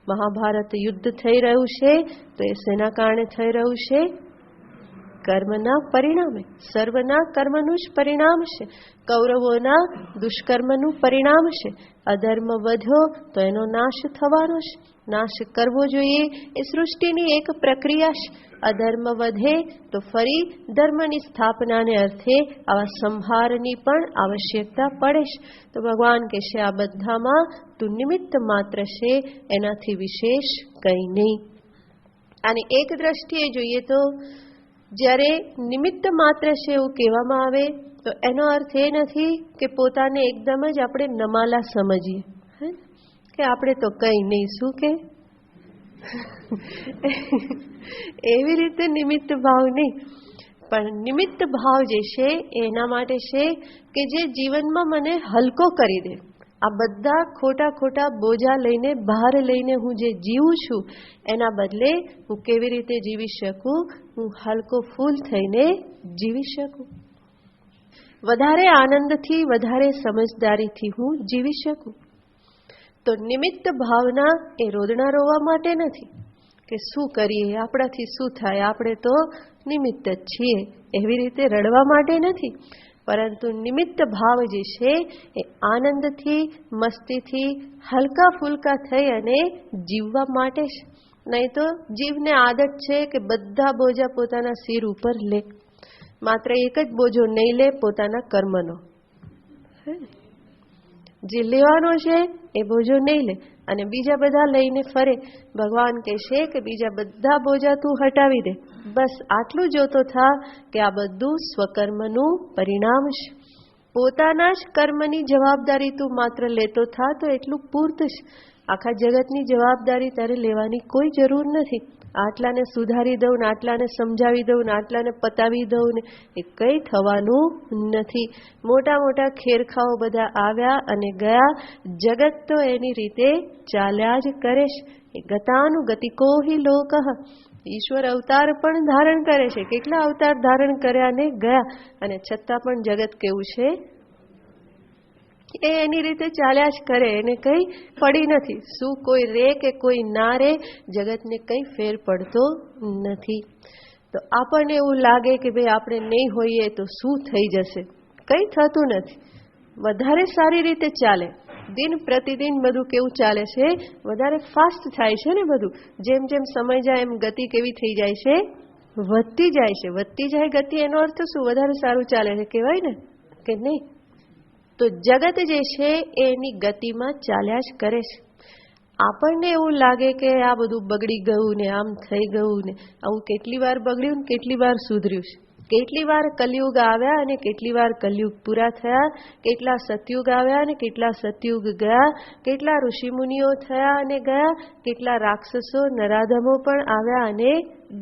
મહાભારત યુદ્ધ થઈ રહ્યું છે તો એ શેના કારણે થઈ રહ્યું છે? કર્મના પરિણામે. સર્વના કર્મનું જ પરિણામ છે. કૌરવોના દુષ્કર્મનું પરિણામ છે. અધર્મ વધ્યો તો એનો નાશ થવાનો છે. નાશ કરવો જોઈએ એ સૃષ્ટિની એક પ્રક્રિયા છે. અધર્મ વધે તો ફરી ધર્મની સ્થાપનાને અર્થે આવા સંહારની પણ આવશ્યકતા પડે છે. તો ભગવાન કહે છે આ બધામાં તું નિમિત્ત માત્ર છે, એનાથી વિશેષ કંઈ નહીં. અને એક દ્રષ્ટિએ જોઈએ તો જ્યારે નિમિત્ત માત્ર છે એવું કહેવામાં આવે તો એનો અર્થ એ નથી કે પોતાને એકદમ જ આપણે નમાલા સમજીએ કે આપણે તો કંઈ નહીં, શું કે એવી રીતે નિમિત્ત ભાવ નહીં. પણ નિમિત્ત ભાવ જે છે એના માટે છે કે જે જીવનમાં મને હલકો કરી દે. આ બધા ખોટા ખોટા બોજા લઈને બહાર લઈને હું જે જીવું છું એના બદલે હું કેવી રીતે જીવી શકું? હું હલકો ફૂલ થઈને જીવી શકું. વધારે આનંદથી વધારે સમજદારીથી હું જીવી શકું. તો નિમિત્ત ભાવના એ રોદણા રોવા માટે નથી કે શું કરીએ, આપણાથી શું થાય, આપણે તો નિમિત્ત જ છીએ, એવી રીતે રડવા માટે નથી. પરંતુ નિમિત્ત ભાવ જે છે એ આનંદથી મસ્તીથી હલકા ફૂલકા થઈ અને જીવવા માટે છે. નહીં તો જીવને આદત છે કે બધા બોજા પોતાના સિર ઉપર લે, માત્ર એક જ બોજો નહીં લે, પોતાના કર્મનો. જે લેવાનો છે એ બોજો નહીં લે અને બીજા બધા લઈને ફરે. ભગવાન કહેશે કે બીજા બધા બોજા તું હટાવી દે, બસ આટલું જોતો થા કે આ બધું સ્વકર્મનું પરિણામ છે. પોતાના જ કર્મની જવાબદારી તું માત્ર લેતો થા તો એટલું પૂરતું છે. આખા જગતની જવાબદારી તારે લેવાની કોઈ જરૂર નથી. આટલાને સુધારી દઉં ને આટલાને સમજાવી દઉં ને આટલાને પતાવી દઉં ને એ કંઈ થવાનું નથી. મોટા મોટા ખેરખાઓ બધા આવ્યા અને ગયા, જગત તો એની રીતે ચાલ્યા જ કરે છે. એ ગતાનું ગતિકો હિ લોક. ઈશ્વર અવતાર પણ ધારણ કરે છે, કેટલા અવતાર ધારણ કર્યા ને ગયા, અને છતાં પણ જગત કેવું છે એ એની રીતે ચાલ્યા જ કરે, એને કંઈ પડી નથી. શું કોઈ રે કે કોઈ ના રે, જગતને કંઈ ફેર પડતો નથી. તો આપણને એવું લાગે કે ભાઈ આપણે નહીં હોઈએ તો શું થઈ જશે, કંઈ થતું નથી. વધારે સારી રીતે ચાલે. દિન પ્રતિદિન બધું કેવું ચાલે છે, વધારે ફાસ્ટ થાય છે ને બધું. જેમ જેમ સમય જાય એમ ગતિ કેવી થઈ જાય છે, વધતી જાય છે. વધતી જાય ગતિ, એનો અર્થ શું? વધારે સારું ચાલે છે કહેવાય ને, કે નહીં? તો જગત જે છે એ એની ગતિમાં ચાલ્યા જ કરે છે. આપણને એવું લાગે કે આ બધું બગડી ગયું ને આમ થઈ ગયું ને આવું. કેટલી વાર બગડ્યું ને કેટલી વાર સુધર્યું છે. કેટલી વાર કલયુગ આવ્યા અને કેટલી વાર કલયુગ પૂરા થયા. કેટલા સતયુગ આવ્યા અને કેટલા સતયુગ ગયા. કેટલા ઋષિમુનિઓ થયા અને ગયા. કેટલા રાક્ષસો નરાધમો પણ આવ્યા અને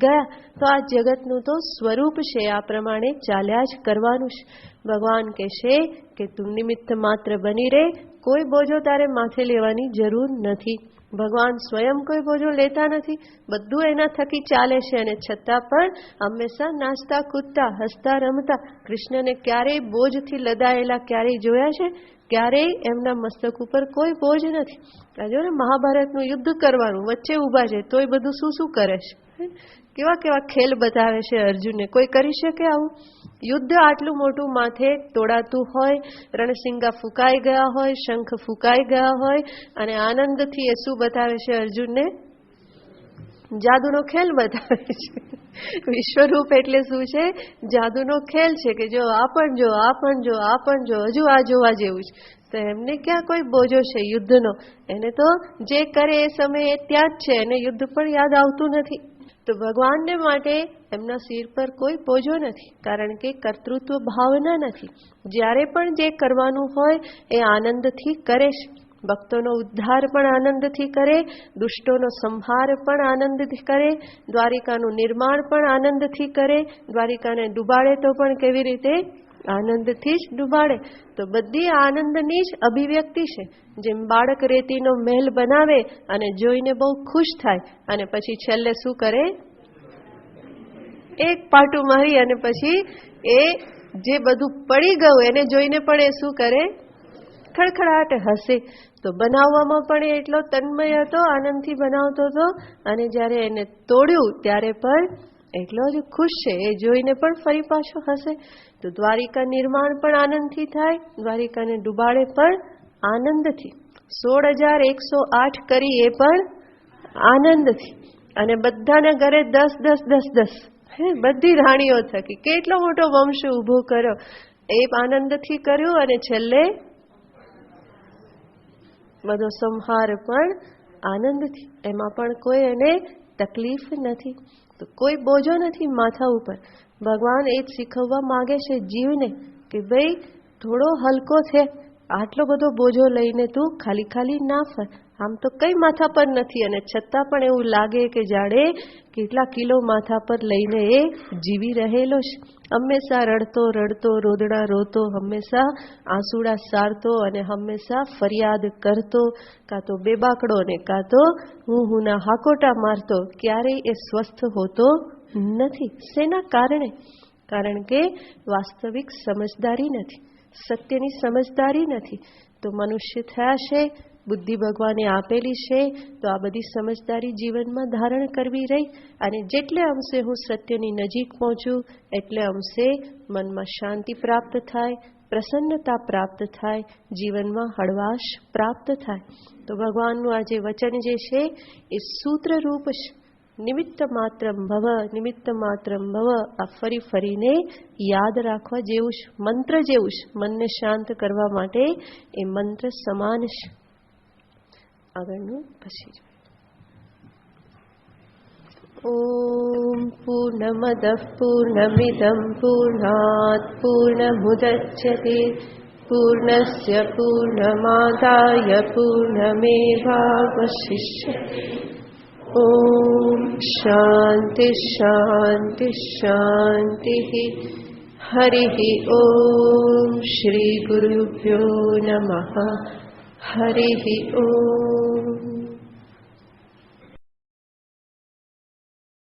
ગયા. તો આ જગતનું તો સ્વરૂપ છે, આ પ્રમાણે ચાલ્યા જ કરવાનું છે. ભગવાન કહેશે કે તું નિમિત્ત માત્ર બની રહે, કોઈ બોજો તારે માથે લેવાની જરૂર નથી. ભગવાન સ્વયં કોઈ બોજો લેતા નથી, બધું એના થકી ચાલે છે. અને છતાં પણ હંમેશા નાચતા કૂદતા હસતા રમતા. કૃષ્ણને ક્યારેય બોજથી લદાયેલા ક્યારેય જોયા છે? ક્યારેય એમના મસ્તક ઉપર કોઈ બોજ નથી. જો ને મહાભારતનું યુદ્ધ કરવાનું, વચ્ચે ઊભા છે તોય બધું શું શું કરે છે, કેવા કેવા ખેલ બતાવે છે અર્જુનને. કોઈ કરી શકે આવું? યુદ્ધ આટલું મોટું માથે તોડાતું હોય, રણસિંગા ફૂંકાઈ ગયા હોય, શંખ ફૂંકાઈ ગયા હોય, અને આનંદથી એ શું બતાવે છે અર્જુનને? જાદુનો ખેલ બતાવે છે. વિશ્વરૂપ એટલે શું છે? જાદુનો ખેલ છે કે જો આ પણ જો, આ પણ જો, આ પણ જો, હજુ આ જોવા જેવું છે. તો એમને ક્યાં કોઈ બોજો છે યુદ્ધનો? એને તો જે કરે એ સમયે ત્યાં જ છે, એને યુદ્ધ પણ યાદ આવતું નથી. તો ભગવાનને માટે એમના સિર પર કોઈ બોજો નથી, કારણ કે કર્તૃત્વ ભાવના નથી. જ્યારે પણ જે કરવાનું હોય એ આનંદથી કરે છે. ભક્તોનો ઉદ્ધાર પણ આનંદથી કરે, દુષ્ટોનો સંહાર પણ આનંદથી કરે, દ્વારિકાનું નિર્માણ પણ આનંદથી કરે, દ્વારિકાને ડૂબાડે તો પણ કેવી રીતે? આનંદથી જ ડૂબાડે. તો બધી આનંદની જ અભિવ્યક્તિ છે. જેમ બાળક રેતીનો મહેલ બનાવે અને જોઈને બહુ ખુશ થાય, અને પછી છેલ્લે શું કરે? એક પાટું મારી અને પછી એ જે બધું પડી ગયું એને જોઈને પણ એ શું કરે? ખડખડાટ હસે. તો બનાવવામાં પણ એટલો તન્મય હતો, આનંદથી બનાવતો હતો, અને જ્યારે એને તોડ્યું ત્યારે પણ એટલો જ ખુશ છે. એ જોઈને પણ ફરી પાછો હસે. તો દ્વારિકા નિર્માણ પણ આનંદથી થાય, દ્વારિકાને ડૂબાડે પણ આનંદથી. 16,108 કરી એ પણ આનંદથી. અને બધાના ઘરે 10 બધી રાણીઓ થકી કેટલો મોટો વંશ ઉભો કર્યો, એ આનંદથી કર્યું. અને છેલ્લે બધો સંહાર પણ આનંદથી. એમાં પણ કોઈ એને તકલીફ નથી, તો કોઈ બોજો નથી માથા ઉપર. ભગવાન એ જ શીખવવા માંગે છે જીવને કે ભાઈ થોડો હલકો છે, આટલો બધો બોજો લઈને તું ખાલી ખાલી ના ફર. આમ તો કઈ માથા પર નથી, અને છતાં પણ એવું લાગે કે જાણે કેટલા કિલો માથા પર લઈને એ જીવી રહેલો છે. હંમેશા રડતો રડતો, રોદડા રોતો, હંમેશા આંસુડા સારતો, અને હંમેશા ફરિયાદ કરતો, કાં તો બેબાકડો ને કાં તો હું ના હાકોટા મારતો. ક્યારેય એ સ્વસ્થ હોતો નથી. શેના કારણે? કારણ કે વાસ્તવિક સમજદારી નથી, સત્યની સમજદારી નથી. તો મનુષ્ય થયા છે, બુદ્ધિ ભગવાને આપેલી છે, તો આ બધી સમજદારી જીવનમાં ધારણ કરવી રહી. અને જેટલે અંશે હું સત્યની નજીક પહોંચું એટલે અંશે મનમાં શાંતિ પ્રાપ્ત થાય, પ્રસન્નતા પ્રાપ્ત થાય, જીવનમાં હળવાશ પ્રાપ્ત થાય. તો ભગવાનનું આ જે વચન જે છે એ સૂત્રરૂપ છે. નિમિત્ત માત્રમ ભવ, નિમિત્ત માત્રમ ભવ. આ ફરી ફરીને યાદ રાખવા જેવું છે, મંત્ર જેવું છે. મનને શાંત કરવા માટે એ મંત્ર સમાન છે. આગળનું પછી ઓમ પૂર્ણમદ પૂર્ણમિદં પૂર્ણાત પૂર્ણમુદચ્યતે પૂર્ણસ્ય પૂર્ણમાદાય પૂર્ણમેવાવશિષ્યતે. ઓમ શાંતિ શાંતિ શાંતિ. હરિ ઓમ શ્રી ગુરુભ્યો નમઃ. હરિ ઓમ.